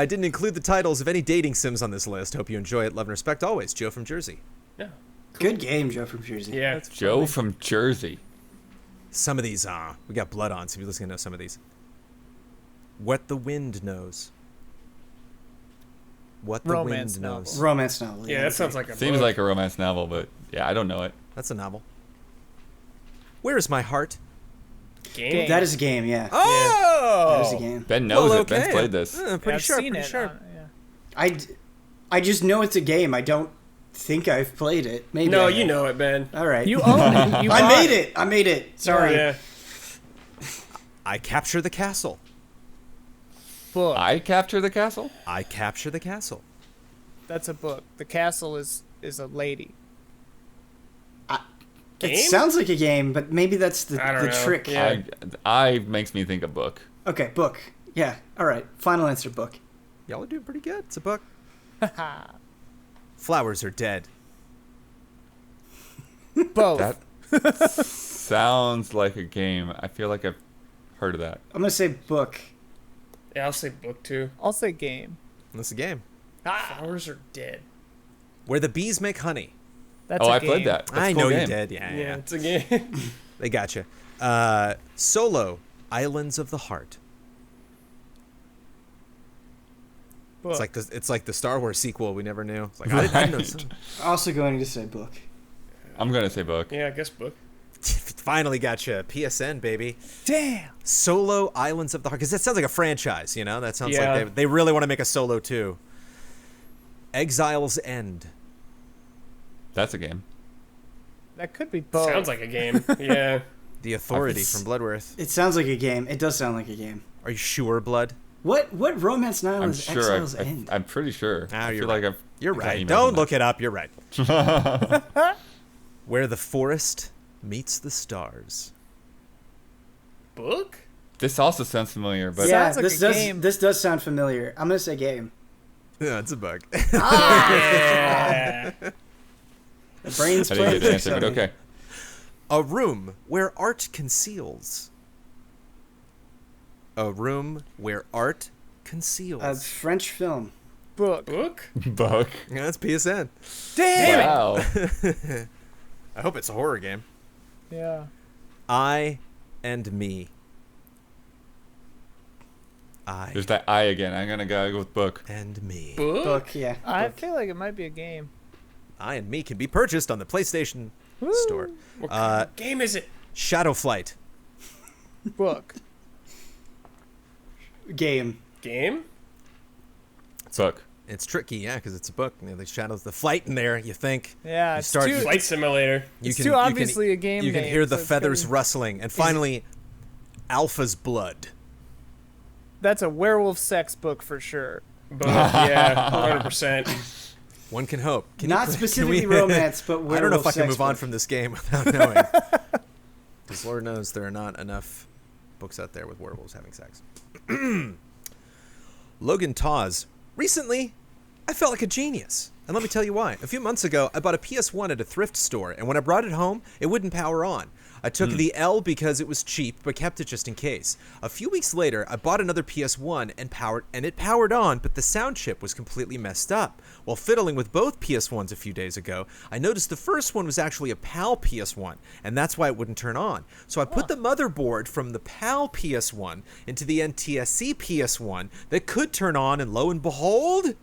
didn't include the titles of any dating sims on this list. Hope you enjoy it. Love and respect always. Joe from Jersey. Yeah. Good game, Joe from Jersey. Yeah. Joe from Jersey. Some of these, we got blood on, so you're listening to know some of these. What the Wind Knows. What the Romance Wind novel. Knows. Romance novel. Yeah, that sounds like a Seems book. like a romance novel, but yeah, I don't know it. That's a novel. Where is my heart? game. That is a game, yeah. Oh! That is a game. Ben knows Well, it. Ben's okay. played this. Pretty Yeah, I've sharp, seen pretty it sharp. yeah. I just know it's a game. I don't think I've played it. Maybe No, I you have. know it, Ben. All right. You own it. You I bought made it. I made it. Sorry. Yeah. I capture the castle. Book. I capture the castle. I capture the castle. That's a book. The castle is a lady. It Game? sounds like a game, but maybe that's the I don't know. trick. Yeah. I makes me think of book. Okay, book. Yeah. All right. Final answer, book. Y'all are doing pretty good. It's a book. Flowers are dead. Both. That sounds like a game. I feel like I've heard of that. I'm gonna say book. Yeah, I'll say book too. I'll say game. That's a game. Flowers are dead. Where the bees make honey. That's Oh, a I game. played that. That's a I cool know game. you did. Yeah, yeah. It's a game. They got you. Solo, Islands of the Heart. Book. It's like the Star Wars sequel we never knew. It's like I didn't know. Right. Also going to say book. I'm gonna say book. Yeah, I guess book. Finally got you. PSN, baby. Damn. Solo, Islands of the Heart. Because that sounds like a franchise, you know? That sounds Yeah. like they really want to make a Solo too. Exile's End. That's a game. That could be both. Sounds like a game. Yeah. The Authority It's- from Bloodworth. It sounds like a game. It does sound like a game. Are you sure, Blood? What romance novel I'm is sure. Exile's End? I'm pretty sure. Ah, I you're feel right. like I've. You're got right. emails Don't on look it up. You're right. that. Where the Forest Meets the Stars. Book? This also sounds familiar, but yeah, Sounds like this a does game. this does sound familiar. I'm gonna say game. Yeah, it's a bug. Yeah. The brain's I didn't playing get the answer. But tricks on me. okay. A room where art conceals. A room where art conceals. A French film. Book. Book? Book. Yeah, that's PSN. Damn Wow. I hope it's a horror game. it. Yeah. I and me. I There's that I again. I'm gonna go with book. and me. Book? Book, yeah. I Book. feel like it might be a game. I and me can be purchased on the PlayStation Woo. Store. What kind of game is it? Shadow Flight. Book. Game. Game? Book. It's tricky, yeah, because it's a book. You know, the shadows, the flight in there. You think Yeah, You it's start- too, Flight Simulator. you it's too obviously a game You can name, hear the so it's feathers gonna- rustling, and finally, Alpha's blood. That's a werewolf sex book for sure. Book, yeah. 100%. One can hope. Can Not can specifically romance, but I don't know if I werewolf can sex move on book. from this game without knowing. Because Lord knows there are not enough books out there with werewolves having sex. Logan Tawes. Recently, I felt like a genius. And let me tell you why. A few months ago, I bought a PS1 at a thrift store, and when I brought it home, it wouldn't power on. I took the L because it was cheap, but kept it just in case. A few weeks later, I bought another PS1 and it powered on, but the sound chip was completely messed up. While fiddling with both PS1s a few days ago, I noticed the first one was actually a PAL PS1, and that's why it wouldn't turn on. So I put the motherboard from the PAL PS1 into the NTSC PS1 that could turn on, and lo and behold,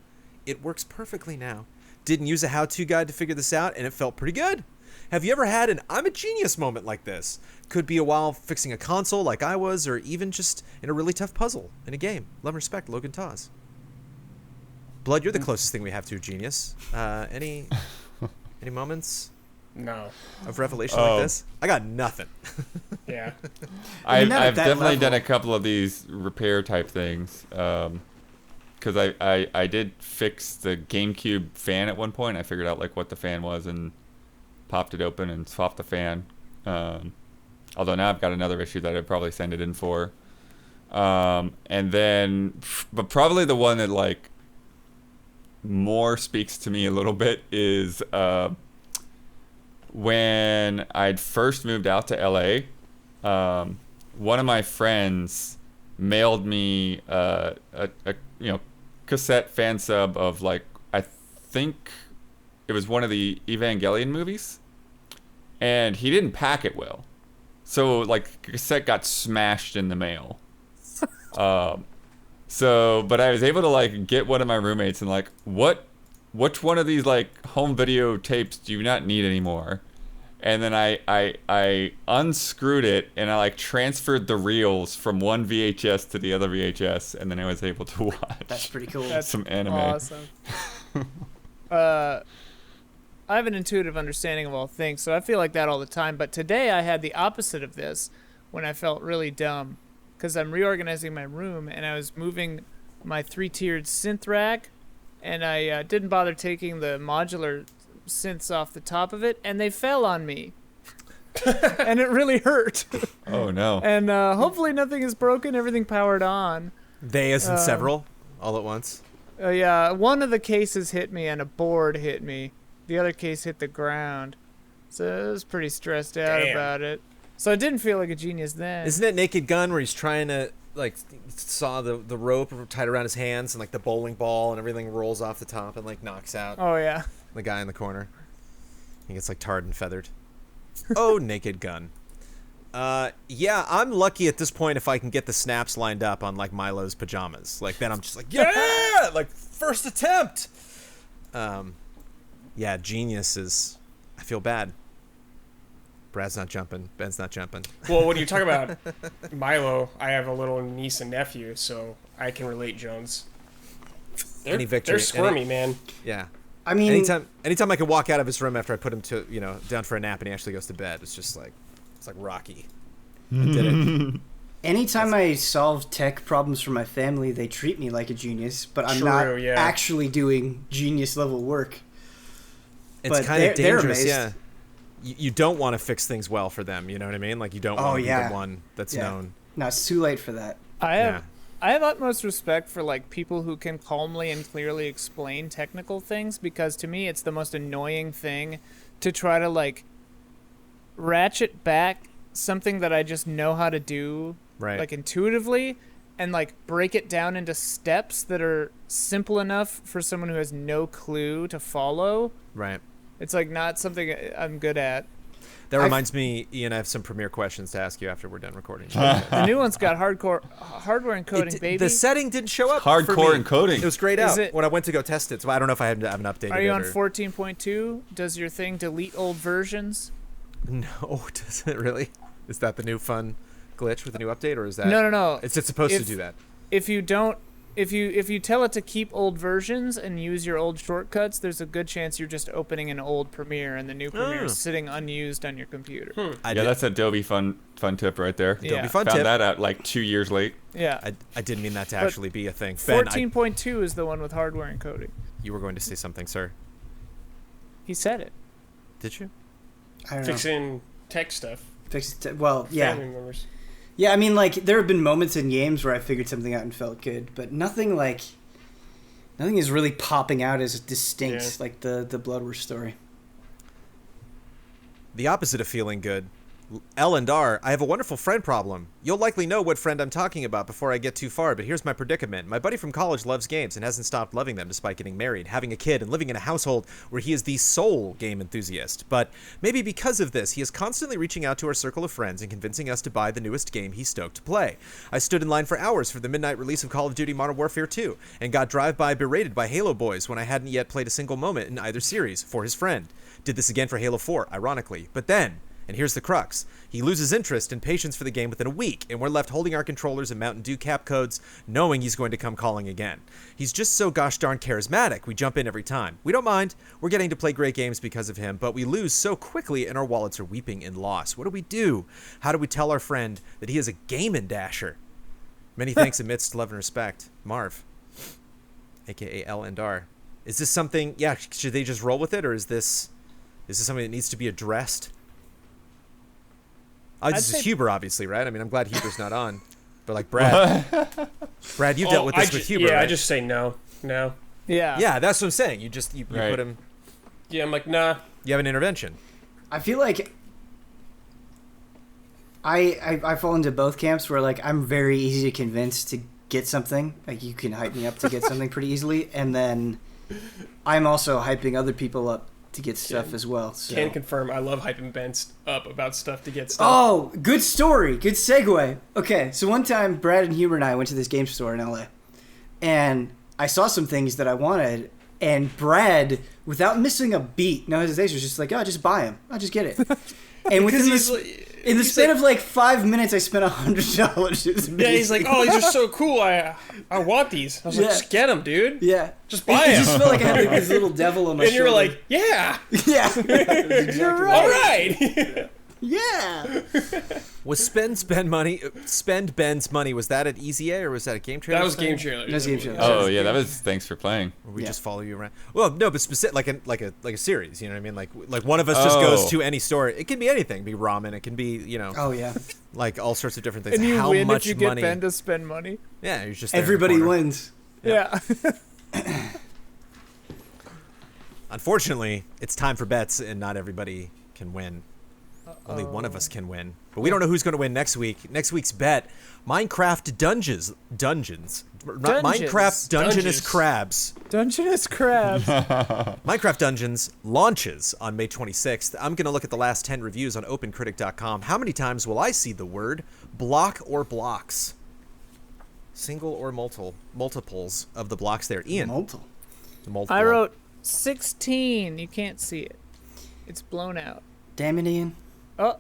it works perfectly now. Didn't use a how-to guide to figure this out, and it felt pretty good. Have you ever had an I'm a genius moment like this? Could be a while fixing a console like I was, or even just in a really tough puzzle in a game. Love and respect, Logan Tawes. Blood, you're the closest thing we have to a genius. Any moments No. of revelation Oh. like this? I got nothing. Yeah. I've not at that definitely done a level. couple of these repair type things. Because I did fix the GameCube fan at one point. I figured out like what the fan was and popped it open and swapped the fan. Although now I've got another issue that I'd probably send it in for. And then, but probably the one that like more speaks to me a little bit is when I'd first moved out to LA. One of my friends mailed me a cassette fan sub of like I think it was one of the Evangelion movies, and he didn't pack it well, so like cassette got smashed in the mail. But I was able to like get one of my roommates and like, which one of these like home video tapes do you not need anymore? And then I unscrewed it and I like transferred the reels from one VHS to the other VHS, and then I was able to watch. That's pretty cool. That's some anime. awesome. I have an intuitive understanding of all things, so I feel like that all the time. But today I had the opposite of this when I felt really dumb, because I'm reorganizing my room and I was moving my 3-tiered synth rack, and I didn't bother taking the modular synths off the top of it, and they fell on me. And it really hurt. Oh no. And hopefully nothing is broken, everything powered on. They as in several, all at once. Yeah, one of the cases hit me and a board hit me. The other case hit the ground. So I was pretty stressed out about it. So I didn't feel like a genius then. Isn't it Naked Gun where he's trying to like saw the rope tied around his hands and like the bowling ball and everything rolls off the top and like knocks out Oh, yeah. the guy in the corner. He gets like tarred and feathered. Oh, Naked Gun. Yeah, I'm lucky at this point if I can get the snaps lined up on like Milo's pajamas. Like then I'm just like, yeah, like first attempt. Yeah, genius is. I feel bad. Brad's not jumping. Ben's not jumping. Well, when you talk about Milo, I have a little niece and nephew, so I can relate, Jones. Any victory? They're squirmy, man. Yeah. I mean, anytime I can walk out of his room after I put him to down for a nap and he actually goes to bed, it's just like Rocky. I did it. anytime I solve tech problems for my family, they treat me like a genius, but I'm not actually doing genius level work. It's kind of dangerous, yeah. You don't want to fix things well for them, you know what I mean? Like you don't want to be the one that's known. No, it's too late for that. I have utmost respect for like people who can calmly and clearly explain technical things, because to me it's the most annoying thing to try to like ratchet back something that I just know how to do like intuitively and like break it down into steps that are simple enough for someone who has no clue to follow. Right. It's like not something I'm good at. That reminds me, Ian, I have some Premiere questions to ask you after we're done recording. The new one's got hardware encoding, baby. The setting didn't show up. Hardcore encoding. It was grayed out when I went to go test it. So I don't know if I haven't updated it. Are you on 14.2? Does your thing delete old versions? No, does it really? Is that the new fun glitch with the new update, or is that No. It's supposed to do that. If you don't, if you tell it to keep old versions and use your old shortcuts, there's a good chance you're just opening an old Premiere and the new Premiere is sitting unused on your computer. That's Adobe fun tip right there. Yeah. Adobe fun Found tip. that out like 2 years late. Yeah. I didn't mean that to actually be a thing. Ben, 14.2 is the one with hardware encoding. you were going to say something, sir. He said it. Did you? I don't know. Fixing tech stuff. Well, yeah. Family members. Yeah, I mean, like, there have been moments in games where I figured something out and felt good, but nothing is really popping out as distinct like the Blood Wars story. The opposite of feeling good. L&R, I have a wonderful friend problem. You'll likely know what friend I'm talking about before I get too far, but here's my predicament. My buddy from college loves games and hasn't stopped loving them despite getting married, having a kid, and living in a household where he is the sole game enthusiast. But maybe because of this, he is constantly reaching out to our circle of friends and convincing us to buy the newest game he's stoked to play. I stood in line for hours for the midnight release of Call of Duty Modern Warfare 2 and got drive-by berated by Halo boys when I hadn't yet played a single moment in either series for his friend. Did this again for Halo 4, ironically. But then, and here's the crux, he loses interest and patience for the game within a week, and we're left holding our controllers and Mountain Dew cap codes, knowing he's going to come calling again. He's just so gosh darn charismatic, we jump in every time. We don't mind, we're getting to play great games because of him, but we lose so quickly and our wallets are weeping in loss. What do we do? How do we tell our friend that he is a game dasher? Many thanks amidst love and respect. Marv, a.k.a. L&R. Is this something, should they just roll with it, or is this something that needs to be addressed? This is Huber, obviously, right? I mean, I'm glad Huber's not on. But, like, Brad, you dealt with this with Huber, right? I just say no. No. Yeah. Yeah, that's what I'm saying. You Right. put him... Yeah, I'm like, nah. You have an intervention. I feel like I fall into both camps where like I'm very easy to convince to get something. Like you can hype me up to get something pretty easily, and then I'm also hyping other people up to get stuff as well. So. Can confirm. I love hyping Ben up about stuff to get stuff. Oh, good story. Good segue. Okay, so one time Brad and Huber and I went to this game store in LA, and I saw some things that I wanted, and Brad, without missing a beat, no hesitation, was just like, "Oh, just buy them. I'll just get it." And within in the span of like 5 minutes, I spent $100. Yeah, he's like, "Oh, these are so cool. I want these." I was like, "Just get them, dude. Yeah, Just buy It them." just felt like I had like this little devil on my And shoulder. you were like, "Yeah, "Yeah, exactly all right." yeah." Was Spend Ben's money, was that at Easy A or was that a Game Trailer? That was thing? Game Trailer. That was Game Trailer. Oh yeah, that was thanks for playing. Or we Yeah. just follow you around? Well, no, but specific, like a series. You know what I mean? Like one of us just goes to any store. It can be anything. It can be ramen. It can be Oh yeah. like all sorts of different things. And you How win much if you money? get Ben to spend money. Yeah, you're just there in the Everybody corner. wins. Yeah. Unfortunately, it's time for bets, and not everybody can win. Only one of us can win. But we don't know who's going to win next week. Next week's bet, Minecraft Dungeons. Minecraft Dungeness Dungeons. Crabs. Dungeness crabs. Minecraft Dungeons launches on May 26th. I'm going to look at the last 10 reviews on opencritic.com. How many times will I see the word block or blocks? Single or multiples of the blocks there. Ian. Multiple. The multiple. I wrote 16. You can't see it. It's blown out. Damn it, Ian. Oh,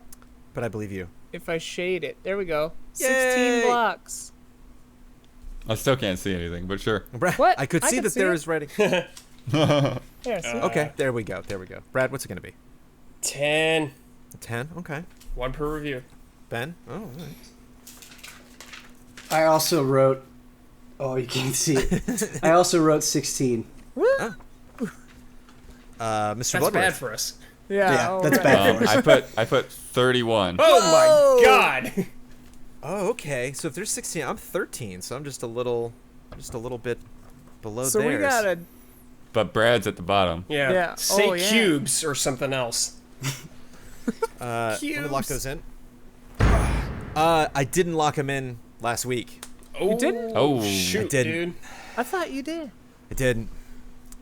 But I believe you. if I shade it. There we go. Yay! 16 blocks. I still can't see anything, but sure. Brad, What? I could I see can that see there it. is writing. There, see? Okay, there we go. Brad, what's it going to be? 10. 10? Okay. One per review. Ben? Oh, all right. I also wrote. Oh, you can't see it. I also wrote 16. Mr. That's Bloodworth. bad for us. Yeah, all that's right. bad. I put 31. Oh my god. Oh, okay. So if there's 16, I'm 13, so I'm just a little bit below So theirs. we got a. But Brad's at the bottom. Yeah. Yeah. Say Oh, yeah. cubes or something else. Let me lock Cubes. those in. I didn't lock them in last week. Oh, didn't? Oh. shoot, I didn't. dude. I thought you did. I didn't.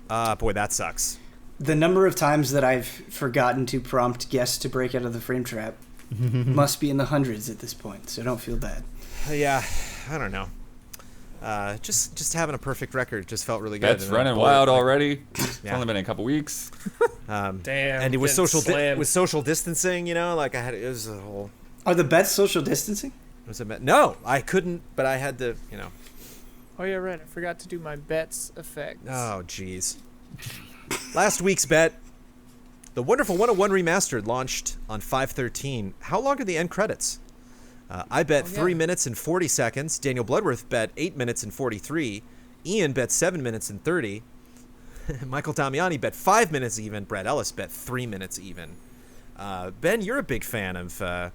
Boy, that sucks. The number of times that I've forgotten to prompt guests to break out of the frame trap must be in the hundreds at this point, so don't feel bad. Yeah, I don't know. Just having a perfect record just felt really good. That's And then, running boy, wild like, already. It's Yeah. only been a couple weeks. Damn. And it was getting social slammed. with social distancing, you know, like it was a whole. Are the bets social distancing? No, I couldn't, but I had to, you know. Oh, yeah, right. I forgot to do my bets effects. Oh, jeez. Last week's bet. The Wonderful 101 Remastered launched on 5/13. How long are the end credits? I bet 3 minutes and 40 seconds. Daniel Bloodworth bet 8 minutes and 43. Ian bet 7 minutes and 30. Michael Damiani bet 5 minutes even. Brad Ellis bet 3 minutes even. Ben, you're a big fan of The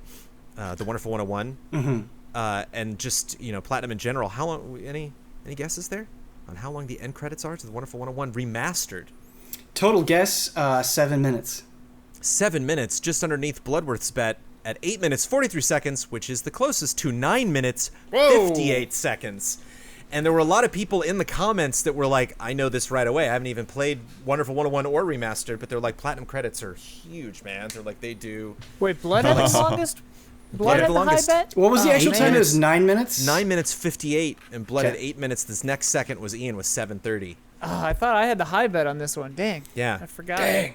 Wonderful 101. Mm-hmm. And just, you know, Platinum in general. How long, any guesses there on how long the end credits are to The Wonderful 101 Remastered? Total guess, 7 minutes. 7 minutes, just underneath Bloodworth's bet at 8 minutes 43 seconds, which is the closest to 9 minutes Whoa. 58 seconds. And there were a lot of people in the comments that were like, I know this right away. I haven't even played Wonderful 101 or Remastered, but they're like, platinum credits are huge, man. They're like, they do Wait, Blood had the longest? Blood Yeah, had the the high longest. bet? What was the Oh, actual man. time? It was 9 minutes? 9 minutes 58, and Blood Okay. at 8 minutes. This next second was Ian with 7:30. Oh, I thought I had the high bet on this one. Dang. Yeah. I forgot. Dang.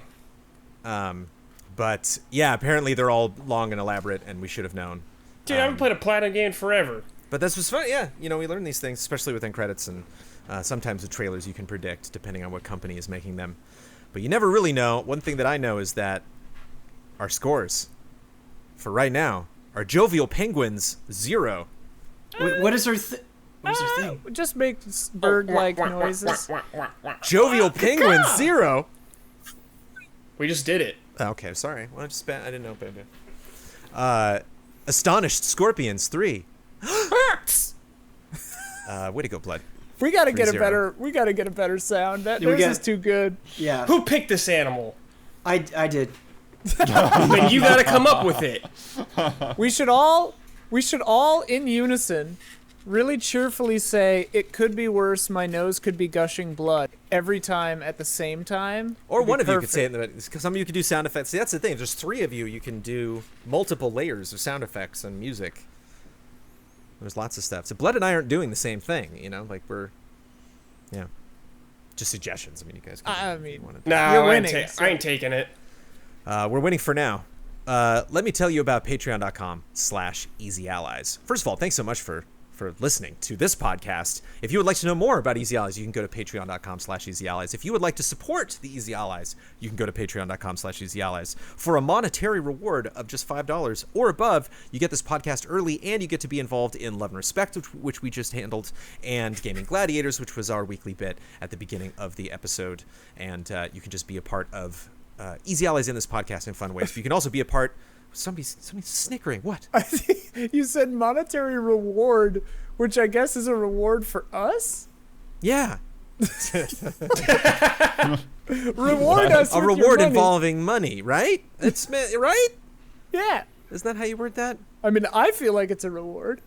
But yeah, apparently they're all long and elaborate, and we should have known. Dude, I haven't played a platinum game in forever. But this was fun. Yeah, you know, we learn these things, especially with end credits, and sometimes the trailers you can predict depending on what company is making them. But you never really know. One thing that I know is that our scores for right now are Jovial Penguins 0. What is our What was our thing? Just make bird-like noises. Jovial Penguins 0. We just did it. Okay, sorry. Well, I didn't know. Baby. Astonished Scorpions 3. Way to go, Blood. We gotta get a 3-0. better. We gotta get a better sound. That Yeah, we theirs got- is too good. Yeah, Who picked this animal? I did. Then you gotta come up with it. We should all in unison really cheerfully say, it could be worse, my nose could be gushing blood, every time at the same time. Or one of you could perfect. say it, because some of you could do sound effects. See, that's the thing. If there's 3 of you, you can do multiple layers of sound effects and music. There's lots of stuff. So Blood and I aren't doing the same thing, you know? Like, we're... Yeah. Just suggestions. I mean, you guys can... I mean... Nah, You're I ain't winning, so- I ain't taking it. We're winning for now. Let me tell you about patreon.com/easyallies. First of all, thanks so much for listening to this podcast. If you would like to know more about Easy Allies, you can go to patreon.com/easyallies. If you would like to support the Easy Allies, you can go to patreon.com/easyallies. For a monetary reward of just $5 or above, you get this podcast early, and you get to be involved in Love and Respect, which we just handled, and Gaming Gladiators, which was our weekly bit at the beginning of the episode. And you can just be a part of Easy Allies in this podcast in fun ways. You can also be a part... Somebody's snickering. What? I think you said monetary reward, which I guess is a reward for us? Yeah. Reward us A with reward your money. involving money, right? It's right? Yeah. Isn't that how you word that? I mean, I feel like it's a reward.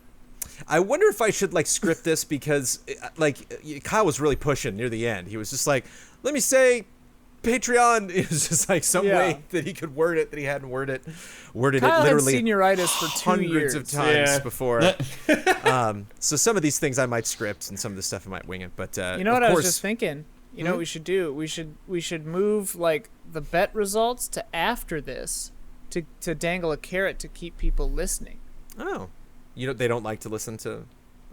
I wonder if I should like script this because like Kyle was really pushing near the end. He was just like, let me say Patreon is just like some Yeah. way that he could word it that he hadn't worded Kyle it literally had senioritis for 2 hundreds years. of times Yeah. before. So some of these things I might script and some of this stuff I might wing it. But You know of what I course, was just thinking? You know what we should do? We should move like the bet results to after this to dangle a carrot to keep people listening. Oh, they don't like to listen to.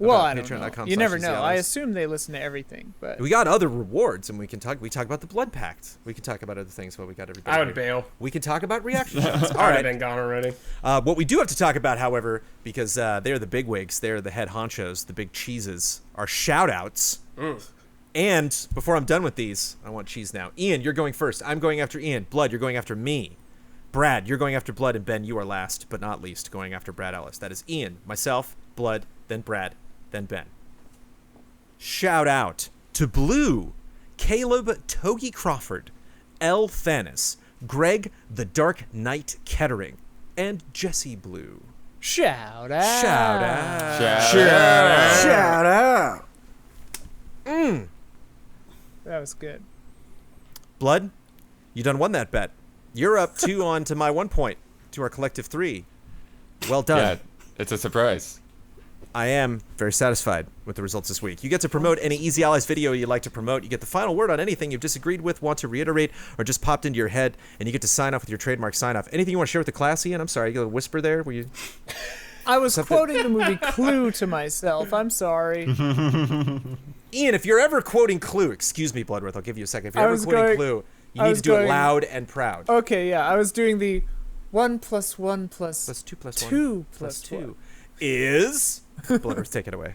Well, about I don't know. patreon.com/easyallies. You never know. I assume they listen to everything, but We got other rewards, and we talk about the Blood Pact. We can talk about other things while we got everything. I would here. bail. We can talk about reaction shots. All I'd have right. been gone already. What we do have to talk about, however, because they're the bigwigs, they're the head honchos, the big cheeses, are shout-outs. And before I'm done with these, I want cheese now. Ian, you're going first. I'm going after Ian. Blood, you're going after me. Brad, you're going after Blood, and Ben, you are last, but not least, going after Brad Ellis. That is Ian, myself, Blood, then Brad, then Ben. Shout out to Blue, Caleb Togi Crawford, L. Thanis, Greg the Dark Knight Kettering, and Jesse Blue. shout out. Shout out. Shout out. That was good. Blood, you done won that bet. You're up 2 on to my 1 point, to our collective 3. Well done. Yeah, it's a surprise. I am very satisfied with the results this week. You get to promote any Easy Allies video you'd like to promote. You get the final word on anything you've disagreed with, want to reiterate, or just popped into your head, and you get to sign off with your trademark sign-off. Anything you want to share with the class, Ian? I'm sorry, you got a whisper there? Were you... I was quoting the movie Clue to myself. I'm sorry. Ian, if you're ever quoting Clue, excuse me, Bloodworth, I'll give you a second. If you're I ever was quoting going- Clue, you I need was to do it going- loud and proud. Okay, yeah, I was doing the 1 + 1 + Plus 2 plus 1 2 plus + 2 1. is... Bloodworth, take it away.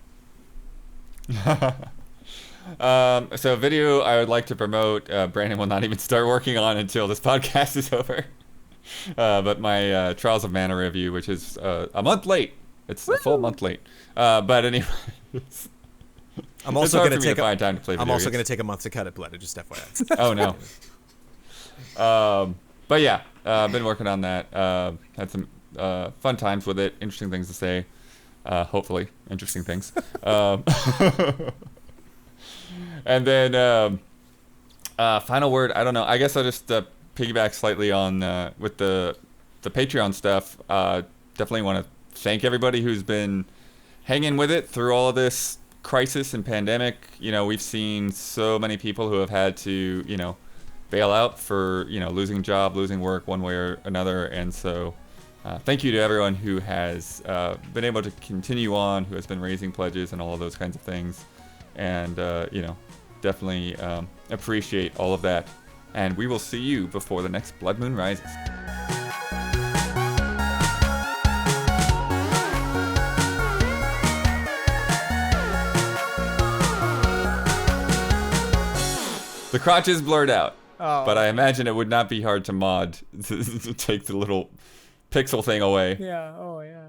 So video I would like to promote, Brandon will not even start working on until this podcast is over. But my Trials of Mana review, which is a month late. It's a full month late. But anyway, I'm it's also hard going for to me take to find time to play I'm video also going games. to take a month to cut it, Blood. Just FYI. Oh no. But yeah, been working on that. Had some fun times with it. Interesting things to say. Hopefully, interesting things. And then final word. I don't know. I guess I'll just piggyback slightly on with the Patreon stuff. Definitely want to thank everybody who's been hanging with it through all of this crisis and pandemic. You know, we've seen so many people who have had to, bail out for, losing job, losing work one way or another. And so thank you to everyone who has been able to continue on, who has been raising pledges and all of those kinds of things. And, definitely appreciate all of that. And we will see you before the next Blood Moon rises. The crotch is blurred out, but I imagine it would not be hard to mod to take the little pixel thing away. Yeah, oh yeah.